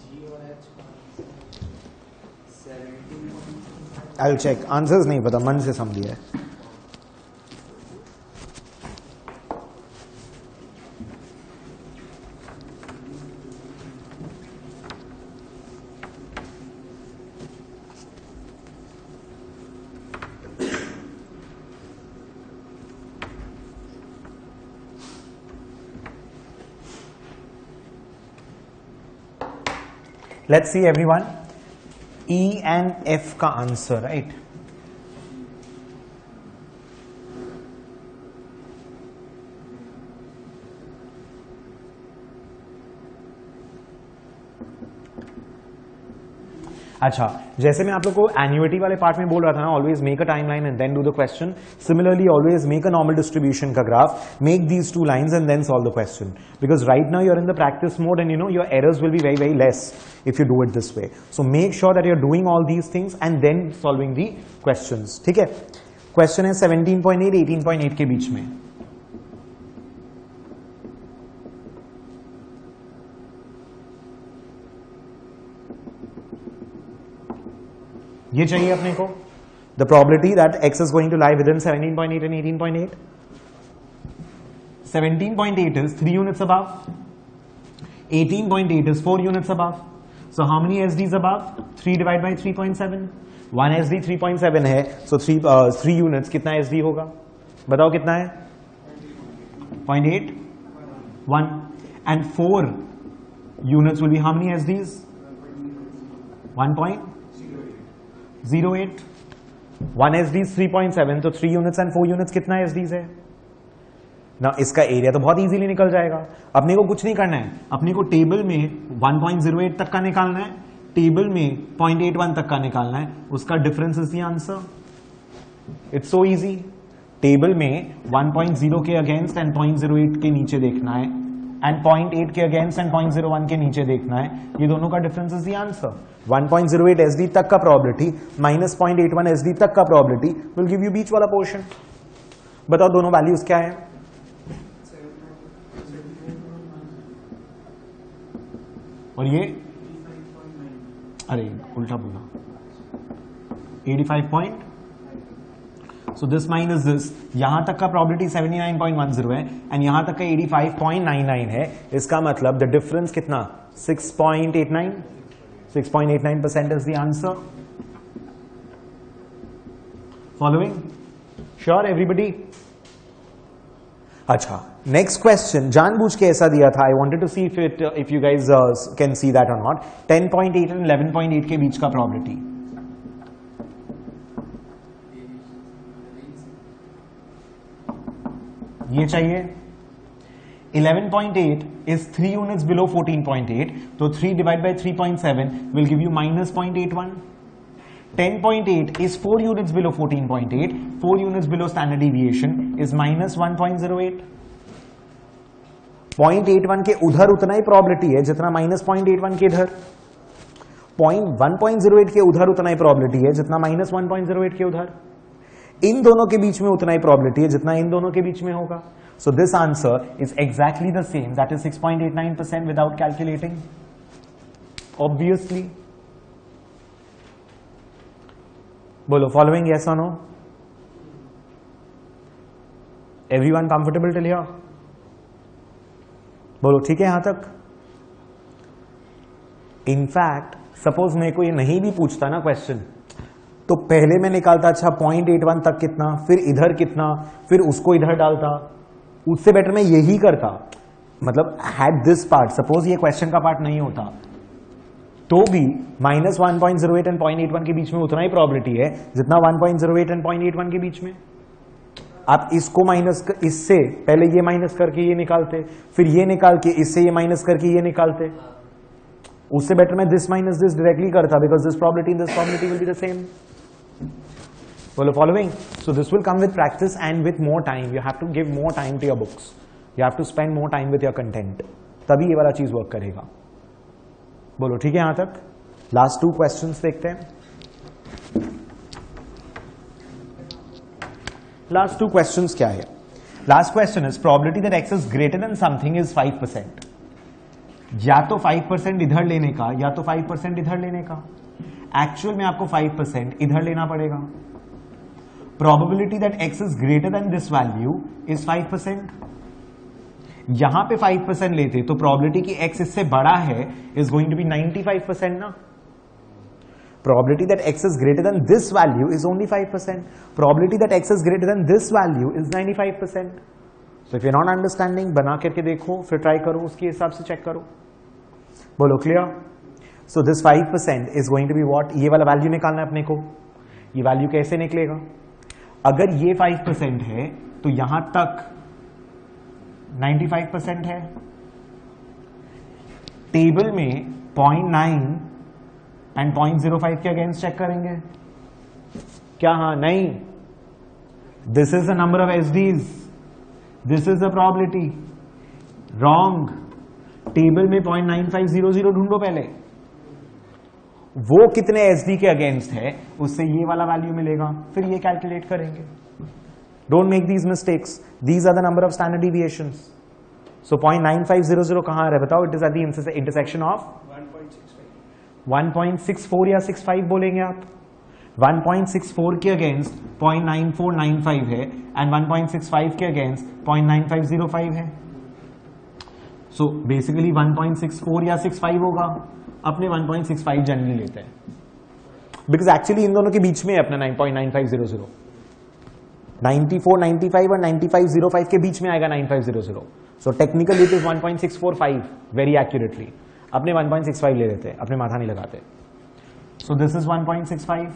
G और H I will check, answers नहीं पता, मन से समझ लिया है. Let's see everyone, E and F का आंसर, राइट? अच्छा, जैसे मैं आप लोग को एन्युइटी वाले पार्ट में बोल रहा था ना, always make a timeline and then do the question. Similarly always make a normal distribution का graph, make these two lines and then solve the question, because right now you are in the practice mode and you know your errors will be very very less if you do it this way. So make sure that you're doing all these things and then solving the questions. ठीक है? Question है 17.8 18.8 के बीच में. ये चाहिए अपने को. The probability that x is going to lie within 17.8 and 18.8. 17.8 is 3 units above. 18.8 is 4 units above. So how many SDs above? 3 divided by 3.7. 1 SD 3.7 है, so 3 units कितना SD होगा? बताओ कितना है? 0.8? 1. And 4 units will be how many SDs? 1.08. 1 SD is 3.7, तो 3 units and 4 units कितना SDs है? ना इसका एरिया तो बहुत इजीली निकल जाएगा. अपने को कुछ नहीं करना है, अपने को टेबल में 1.08 तक का निकालना है, टेबल में 0.81 तक का निकालना है, उसका difference is the answer. It's so easy. Table में 1.0 के अगेंस्ट एंड 0.08 के नीचे देखना है, एंड 0.8 के अगेंस्ट एंड 0.01 के नीचे देखना है. ये दोनों का difference is the answer. 1.08 SD तक का प्रोबेबिलिटी माइनस 0.81 SD तक का प्रोबेबिलिटी विल गिव यू बीच वाला पोर्शन. बताओ दोनों वैल्यूज क्या है? और ये अरे उल्टा बोला, 85. सो दिस माइनस दिस, यहां तक का प्रोबेबिलिटी 79.10 है एंड यहां तक का 85.99 है. इसका मतलब द डिफरेंस कितना? 6.89. 6.89% is the answer. Following? Sure everybody? अच्छा, नेक्स्ट क्वेश्चन जानबूझ के ऐसा दिया था. I wanted to see if you guys can see that और नॉट. 10.8 एंड 11.8 के बीच का प्रोबेबिलिटी. ये चाहिए. 11.8 is 3 units below 14.8, तो 3 divided by 3.7 will give you minus 0.81. 10.8 is 4 units below 14.8, 4 units below standard deviation is minus 1.08. 0.81 के उधर उतना ही प्रोबेबिलिटी है जितना माइनस 0.81 के इधर. 1.08 के उधर उतना ही प्रोबेबिलिटी है जितना माइनस 1.08 के उधर. इन दोनों के बीच में उतना ही प्रोबेबिलिटी है जितना इन दोनों के बीच में होगा. So this answer is exactly the same, that is 6.89% without calculating. Obviously. बोलो फॉलोइंग, यस और no? Everyone comfortable till here? बोलो ठीक है यहां तक? इनफैक्ट सपोज मेरे को ये नहीं भी पूछता ना क्वेश्चन, तो पहले मैं निकालता अच्छा 0.81 तक कितना, फिर इधर कितना, फिर उसको इधर डालता. उससे बेटर मैं यही करता. मतलब हैड दिस पार्ट, सपोज ये क्वेश्चन का पार्ट नहीं होता तो भी माइनस 1.08 एंड 0.81 के बीच में उतना ही प्रोबेबिलिटी है जितना 1.08 एंड 0.81 के बीच में. आप इसको माइनस, इससे पहले ये माइनस करके ये निकालते, फिर ये निकाल के इससे ये माइनस करके ये निकालते. उससे बेटर मैं दिस माइनस दिस डायरेक्टली करता, because this probability will be the same. बोलो following. So this will come with practice and with more time. You have to give more time to your books. You have to spend more time with your content, तभी ये वाला चीज वर्क करेगा. बोलो ठीक है यहां तक? लास्ट 2 क्वेश्चंस देखते हैं. लास्ट 2 क्वेश्चंस क्या है? Last question is probability that x is greater then something is 5%. या तो 5% इधर लेने का या तो 5% इधर लेने का. एक्चुअल में आपको 5% इधर लेना पड़ेगा. Probability that x is greater than this value is 5%. यहां पे 5% लेते तो प्रोबेबिलिटी कि x इससे बड़ा है इज गोइंग टू बी 95% ना. Probability that x is greater than this value is only 5%. Probability that x is greater than this value is 95%. So if you're not understanding, बना करके देखो, फिर ट्राई करो, उसके हिसाब से चेक करो. बोलो clear? So this 5% is going to be what? ये वाला वैल्यू निकालना है अपने को. ये वैल्यू कैसे निकलेगा? अगर ये 5% है तो यहां तक 95% है. टेबल में 0.9 एंड 0.05 के अगेंस्ट चेक करेंगे क्या? हाँ नहीं. This is the number of SDs, this is the probability. Wrong. Table में 0.9500 ढूंढो पहले. वो कितने एसडी के अगेंस्ट है उससे ये वाला वैल्यू मिलेगा, फिर ये कैलकुलेट करेंगे. Don't make these mistakes. These are the number of standard deviations. So 0.9500 कहां है बताओ? It is at the intersection of 1.64 या 65 बोलेंगे आप. 1.64 के अगेंस्ट 0.9495 है एंड 1.65 के अगेंस्ट 0.9505 है. सो बेसिकली 1.64 या 65 होगा. अपने 1.65 जनरली लेते हैं बिकॉज एक्चुअली इन दोनों के बीच में है अपना 9.9500. 94, 95 और 9505 के बीच में आएगा 9500. So technically it is 1.645 very accurately. अपने 1.65 ले लेते हैं, अपने माथा नहीं लगाते. सो this is 1.65.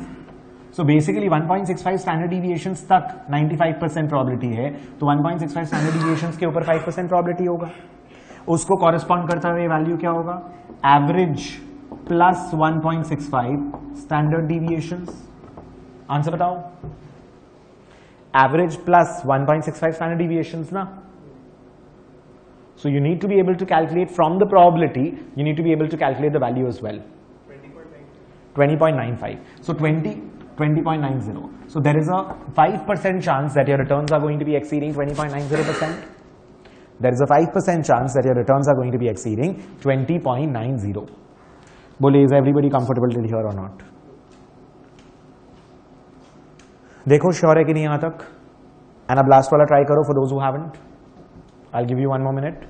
So basically 1.65 standard deviations तक 95% प्रोबेबिलिटी है, तो 1.65 स्टैंडर्ड डिविएशंस के ऊपर 5% प्रोबेबिलिटी होगा. उसको कॉरेस्पॉन्ड करता हुए वैल्यू क्या होगा? Average plus 1.65 standard deviations. Answer बताओ. एवरेज प्लस 1.65 स्टैंडर्ड डिविएशंस ना. So you need to be able to calculate from the probability, you need to be able to calculate the value as well. 20.95. So 20.90. So there is a 5% chance that your returns are going to be exceeding 20.90%. There is a 5% chance that your returns are going to be exceeding 20.90. बोले, is everybody comfortable till here or not? देखो श्योर है कि नहीं यहां तक? And अब लास्ट वाला ट्राई करो for those who haven't. I'll give you one more minute.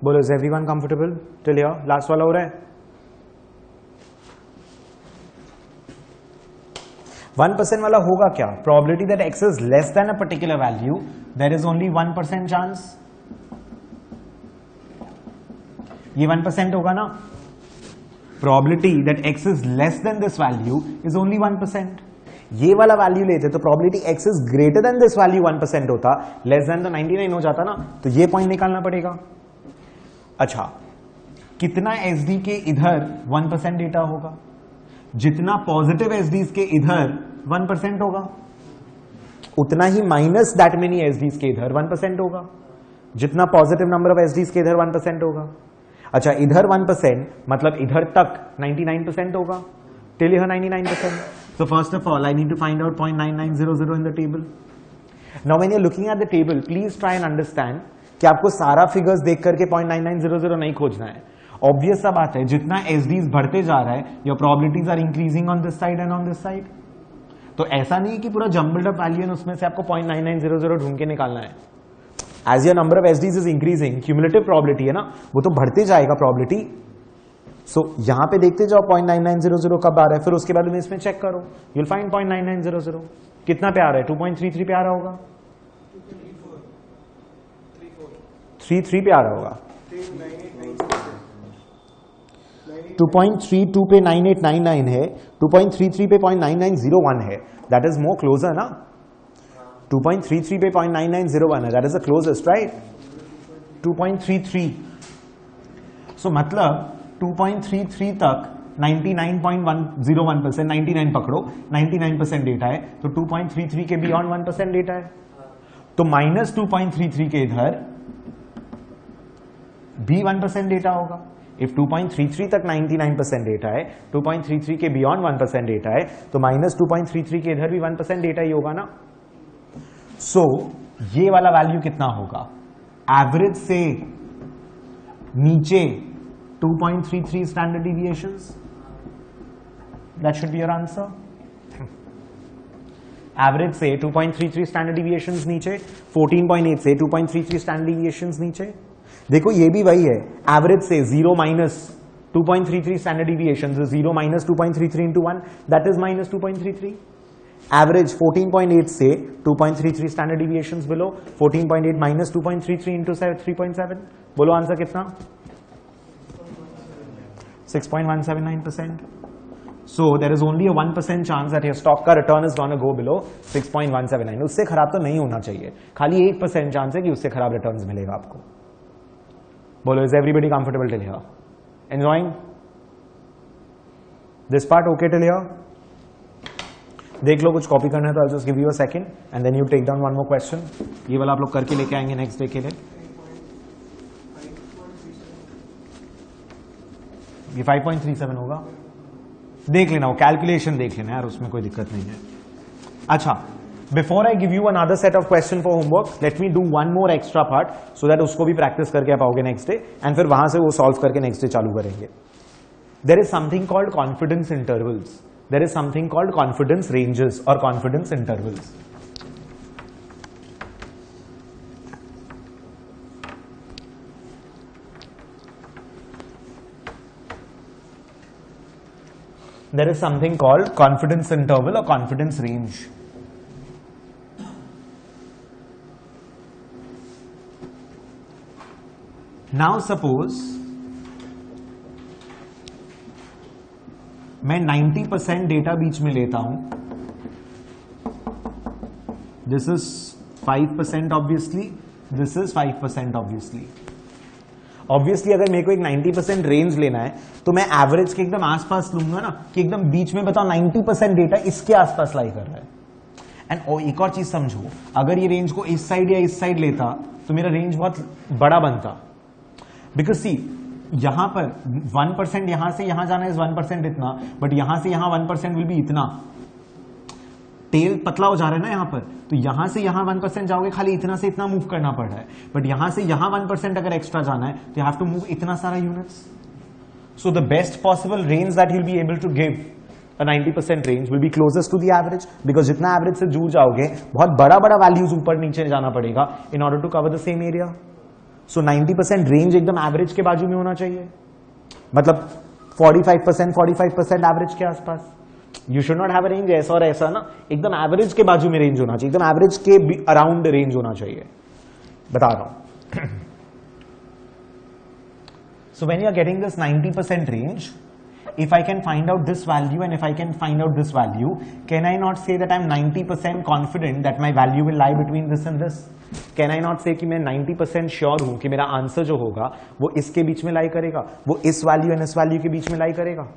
बोलो, is everyone comfortable till here? Last वाला हो रहा है. 1% वाला होगा क्या? Probability that x is less than a particular value, there is only 1% chance. ये 1% होगा ना. Probability that x is less than this value is only 1%. ये वाला वैल्यू लेते तो probability x is greater than this value 1% होता, लेस देन तो 99 हो जाता ना. तो ये पॉइंट निकालना पड़ेगा. अच्छा, कितना एसडी के इधर 1% डेटा होगा? जितना पॉजिटिव एसडीज के इधर 1% होगा, उतना ही माइनस दैट मेनी एसडीज के इधर 1% होगा. जितना पॉजिटिव नंबर ऑफ एसडीज के इधर 1% होगा. अच्छा, इधर 1% मतलब इधर तक 99% होगा. Till here 99%. So first of all, I need to find out 0.9900 in the table. Now when you're looking at the table, please try and understand कि आपको सारा फिगर्स देख करके 0.9900 नहीं खोजना है. ऑब्वियस सा बात है, जितना एसडीज बढ़ते जा रहा है, your probabilities are increasing on this side and on this side. तो ऐसा नहीं कि पूरा जम्बल्ड अप वैल्यू है, उसमें से आपको 0.9900 ढूंढ के निकालना है. As your number of SDs is increasing, cumulative probability है ना, वो तो बढ़ते जाएगा प्रोबेबिलिटी. सो यहां पे देखते जाओ 0.9900 कब आ रहा है, फिर उसके बाद में इसमें चेक करो, यूल फाइंड 0.9900 कितना पे आ रहा है, 2.33 पे आ रहा होगा, 33 पे आ रहा होगा, 2.32 पे 9899 है, 2.33 पे 0.9901 है, दैट इज मोर क्लोजर ना, 2.33 पे 0.9901 है, that is the closest right, 2.33, सो मतलब 2.33 तक 99.101%, 99 पकड़ो, 99% डेटा है, तो 2.33 के बियॉन्ड 1% डेटा है, तो माइनस 2.33 के इधर भी 1% डेटा होगा। इफ 2.33 तक 99% डेटा है, 2.33 के बियॉन्ड 1% डेटा है, तो माइनस 2.33 के इधर भी 1% डेटा ही होगा ना। सो ये वाला वैल्यू कितना होगा, एवरेज से नीचे 2.33 standard deviations, that should be your answer. Average से 2.33 स्टैंडर्ड डिविएशंस नीचे, 14.8 से 2.33 स्टैंडर्ड डिविएशंस नीचे। देखो ये भी वही है, एवरेज से 0 minus 2.33 standard deviations, 0 minus 2.33 into 1, that is minus 2.33। Average 14.8 से 2.33 standard deviations below, 14.8 minus 2.33 into 3.7, बोलो आंसर कितना, 6.179%. So there is only a 1% chance that your stock का return is going to go below 6.179. उससे खराब तो नहीं होना चाहिए, खाली 1% चांस है कि उससे खराब रिटर्न्स मिलेगा आपको। बोलो, is everybody comfortable till here? Enjoying this part? Okay till here? देख लो, कुछ कॉपी करना है तो I'll just give you a second and then you take down one more question. ये वाला आप लोग करके लेके आएंगे नेक्स्ट डे के लिए। ये 5.37 होगा, देख लेना, वो कैलकुलेशन देख लेना यार, उसमें कोई दिक्कत नहीं है। अच्छा, before I give you another set of question for homework, late me do one more extra part so that उसको भी प्रैक्टिस करके आप आओगे नेक्स्ट डे, एंड फिर वहां से वो सॉल्व करके नेक्स्ट डे चालू करेंगे। There is something called confidence intervals, there is something called confidence ranges और confidence intervals. There is something called confidence interval or confidence range. Now suppose मैं 90% डेटा बीच में लेता हूं, this is 5% obviously, this is 5% obviously. Obviously अगर मेरे को एक 90% रेंज लेना है तो मैं एवरेज के एकदम आसपास लूंगा ना, कि एकदम बीच में बताओ 90% डेटा इसके आसपास लाई कर रहा है। एंड एक और चीज समझो, अगर ये रेंज को इस साइड या इस साइड लेता तो मेरा रेंज बहुत बड़ा बनता, बिकॉज सी यहां पर 1% यहां से यहां जाना इज 1% इतना, बट यहां से यहां 1% विल बी इतना, टेल पतला हो जा रहा है ना यहां पर, तो यहां से यहां 1% जाओगे, खाली इतना से इतना मूव करना पड़ रहा है, बट यहां से यहां 1% अगर एक्स्ट्रा जाना है तो यू हैव टू मूव इतना सारा units. So the best possible range that you will be able to give a 90% range will be closest to the average, because जितना एवरेज से दूर जाओगे बहुत बड़ा बड़ा वैल्यूज ऊपर नीचे जाना पड़ेगा in order to cover the same area. So 90% range एकदम एवरेज के बाजू में होना चाहिए, मतलब 45% एवरेज के आसपास। You should not have a range ऐसा और ऐसा ना, एकदम एवरेज के बाजू में रेंज होना चाहिए, एकदम एवरेज के अराउंड रेंज होना चाहिए, बता रहा हूं। So when you are getting this 90% range, if I can find out this value and if I can find out this value, can I not say that I'm 90% confident that my value will lie between this and this? Can I not say कि मैं 90% श्योर हूं कि मेरा आंसर जो होगा वो इसके बीच में लाई करेगा, वो इस वैल्यू एंड इस वैल्यू के बीच में लाई करेगा?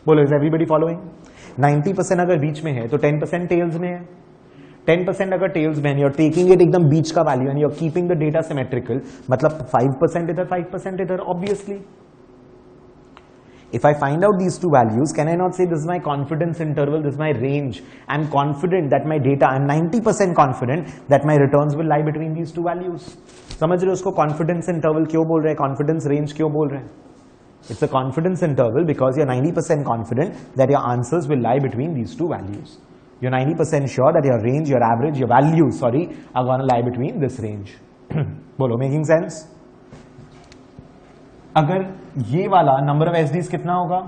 बोलो, इज एवरीबडी फॉलोइंग? 90% अगर बीच में है तो 10% टेल्स में है, 10% अगर टेल्स में, you're taking it एकदम बीच का value and you're keeping the data symmetrical, मतलब 5% इधर 5% इधर, obviously. If I find out these two values, can I not say this is my confidence interval, this is my range? I'm confident that my data, I'm 90% confident that my returns will lie between these two values. समझ रहे हो उसको confidence interval क्यों बोल रहे हैं, confidence range क्यों बोल रहे हैं? It's a confidence interval because you're 90% confident that your answers will lie between these two values. You're 90% sure that your range, your average, your values, are going to lie between this range. Bolo, making sense? अगर ये वाला नंबर ऑफ एसडीज कितना होगा,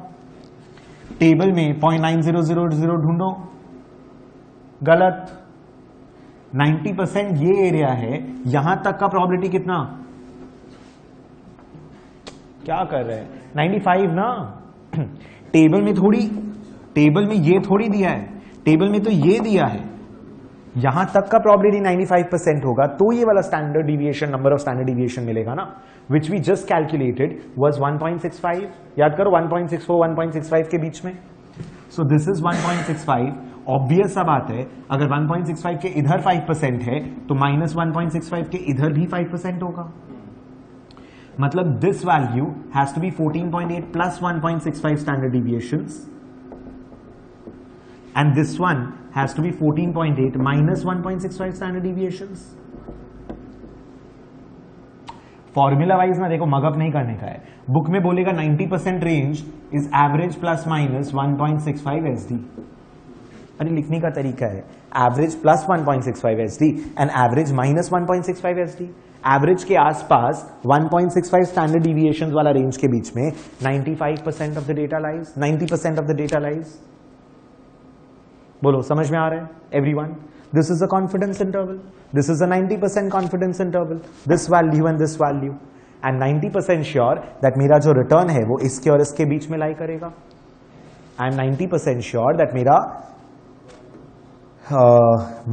टेबल में 0.9000 ढूंढो, गलत। 90% ये एरिया है, यहां तक का प्रोबेबिलिटी कितना, क्या कर रहे हैं, 95 ना। टेबल में ये थोड़ी दिया है, टेबल में तो ये दिया है, यहां तक का प्रोबेबिलिटी 95% होगा, तो ये वाला standard deviation, number of standard deviation मिलेगा ना, which we just calculated was 1.65। याद करो 1.64 1.65 के बीच में। सो दिस इज 1.65। ऑब्वियस सा बात है, अगर 1.65 के इधर 5% है तो माइनस 1.65 के इधर भी 5% होगा। मतलब this value has to be 14.8 plus 1.65 standard deviations, and this one has to be 14.8 minus 1.65 standard deviations. Formula wise ना देखो, मगअप नहीं करने का है। बुक में बोलेगा 90% range is average plus minus 1.65 SD. अरे लिखने का तरीका है average plus 1.65 SD and average minus 1.65 SD. Average के आसपास 1.65 स्टैंडर्ड डिविएशंस वाला रेंज के बीच में 95% of the data lies, 90% of the data lies. बोलो समझ में आ रहा है everyone? This is a confidence interval, this is a 90% confidence interval, this value and this value, and 90% sure that मेरा जो रिटर्न है वो इसके और इसके बीच में लाई करेगा। आई एम 90% श्योर दैट मेरा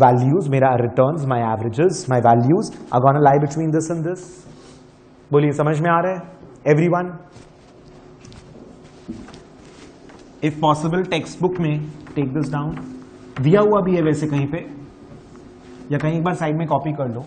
वैल्यूज, मेरा returns, my averages, my values are gonna lie between this and this. बोलिए समझ में आ रहा है everyone? If possible textbook में टेक दिस डाउन, दिया हुआ भी है वैसे कहीं पे, या कहीं एक बार साइड में कॉपी कर लो।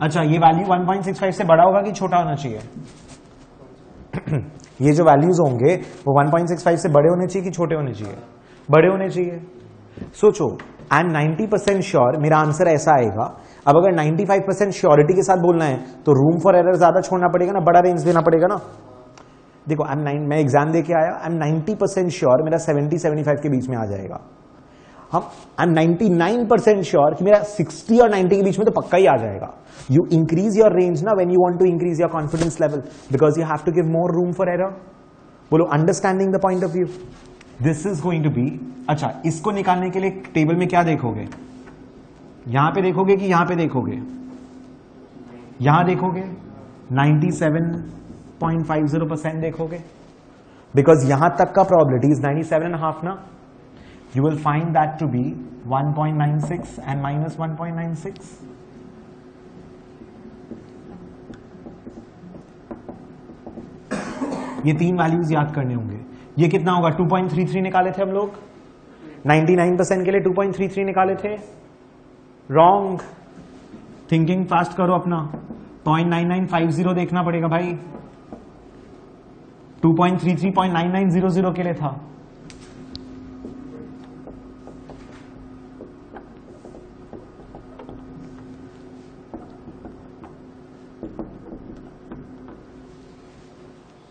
अच्छा, ये वैल्यू 1.65 से बड़ा होगा कि छोटा होना चाहिए? ये जो वैल्यूज होंगे वो 1.65 से बड़े होने चाहिए कि छोटे होने चाहिए? बड़े होने चाहिए। सोचो, आई एम 90% श्योर, मेरा आंसर ऐसा आएगा। अब अगर 95% श्योरिटी के साथ बोलना है तो रूम फॉर एरर ज्यादा छोड़ना पड़ेगा ना, बड़ा रेंज देना पड़ेगा ना। देखो मैं एग्जाम देके आया, आई एम 90% श्योर मेरा 70-75 के बीच में आ जाएगा। आई एम 99% श्योर कि मेरा 60 और 90 के बीच में तो पक्का ही आ जाएगा। You increase your range ना when you want to increase your confidence level because you have to give more room for error. बोलो understanding the point of view. This is going to be, अच्छा इसको निकालने के लिए टेबल में क्या देखोगे? यहां पे देखोगे कि यहां पे देखोगे? यहां देखोगे 97.50% देखोगे, because यहां तक का probability is 97.5 ना। You will find that to be 1.96 and minus 1.96. ये तीन वैल्यूज याद करने होंगे। ये कितना होगा? 2.33 निकाले थे हम लोग, 99% के लिए 2.33 निकाले थे। रॉन्ग, थिंकिंग फास्ट करो अपना। 0.9950 देखना पड़ेगा भाई, 2.33 0.9900 के लिए था।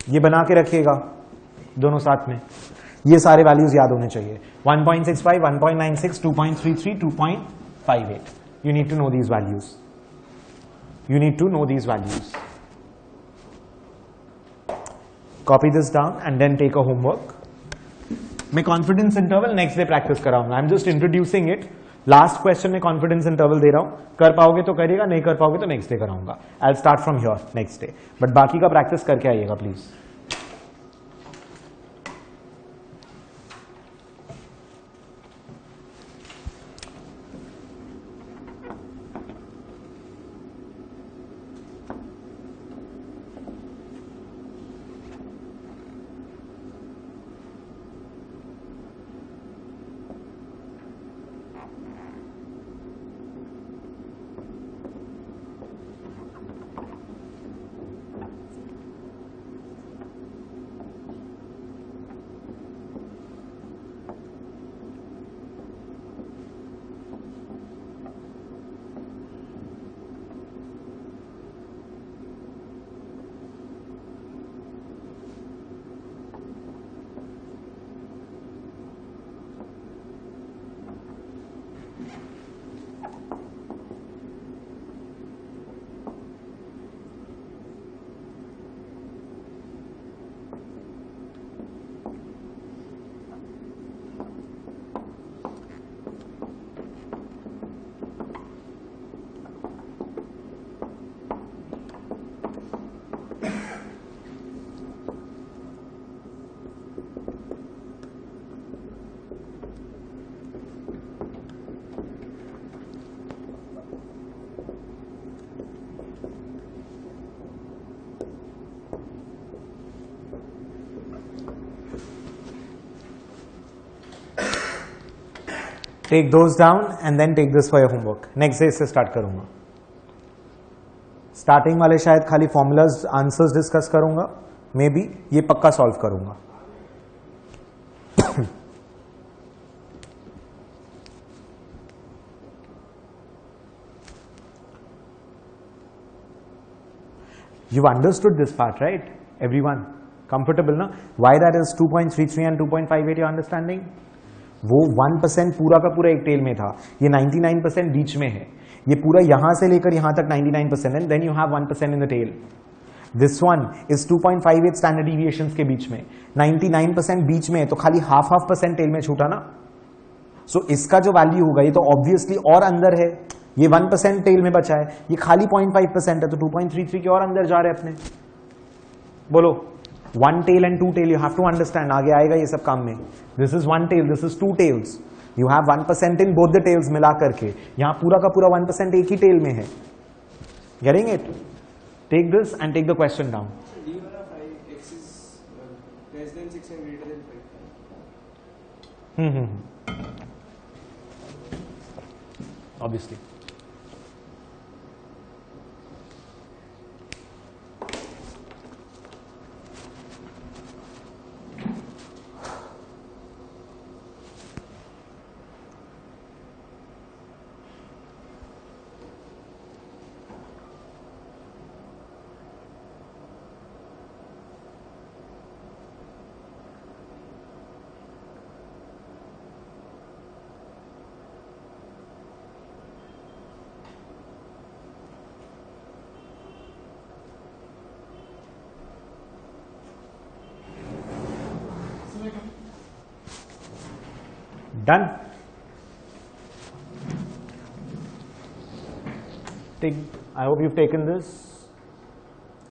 ये बना के रखिएगा दोनों साथ में, ये सारे वैल्यूज याद होने चाहिए। 1.65, 1.96, 2.33, 2.58। You need to know these values, you need to know these values. Copy this down and then take a homework. मैं confidence interval next day practice कराऊंगा। I am just introducing it. Last question में कॉन्फिडेंस इंटरवल दे रहा हूं, कर पाओगे तो करिएगा, नहीं कर पाओगे तो नेक्स्ट डे कराऊंगा। I will start from here next day, but बाकी का प्रैक्टिस करके आइएगा please. Take those down and then take this for your homework. Next day से स्टार्ट करूंगा. स्टार्टिंग वाले शायद खाली फॉर्मूलाज आंसर्स डिस्कस करूंगा, मे बी ये पक्का सॉल्व करूंगा. You've understood this part, right? Everyone comfortable ना? Why that is 2.33 and 2.58 you're understanding? वो 1% पूरा का पूरा एक टेल में था, ये 99% बीच में है. ये पूरा यहां से लेकर यहां तक 99% and then you have 1% in the tail. This one is 2.58 standard deviations के बीच में, 99% बीच में है, तो खाली हाफ परसेंट टेल में छूटा ना. So इसका जो वैल्यू होगा ये तो ऑब्वियसली और अंदर है. ये 1% टेल में बचा है, ये खाली 0.5% है, तो 2.33 के और अंदर जा रहे हैं अपने. बोलो 1 tail and 2 tail, you have to understand. आगे आएगा ये सब काम में. This is 1 tail, this is 2 tails. You have 1% in both the tails मिला करके. यहां पूरा का पूरा 1% एक ही टेल में है. Getting it? Take this and take the question down. D वाला 5x is less than 6 and greater than 5. Obviously. Done. I hope you've taken this.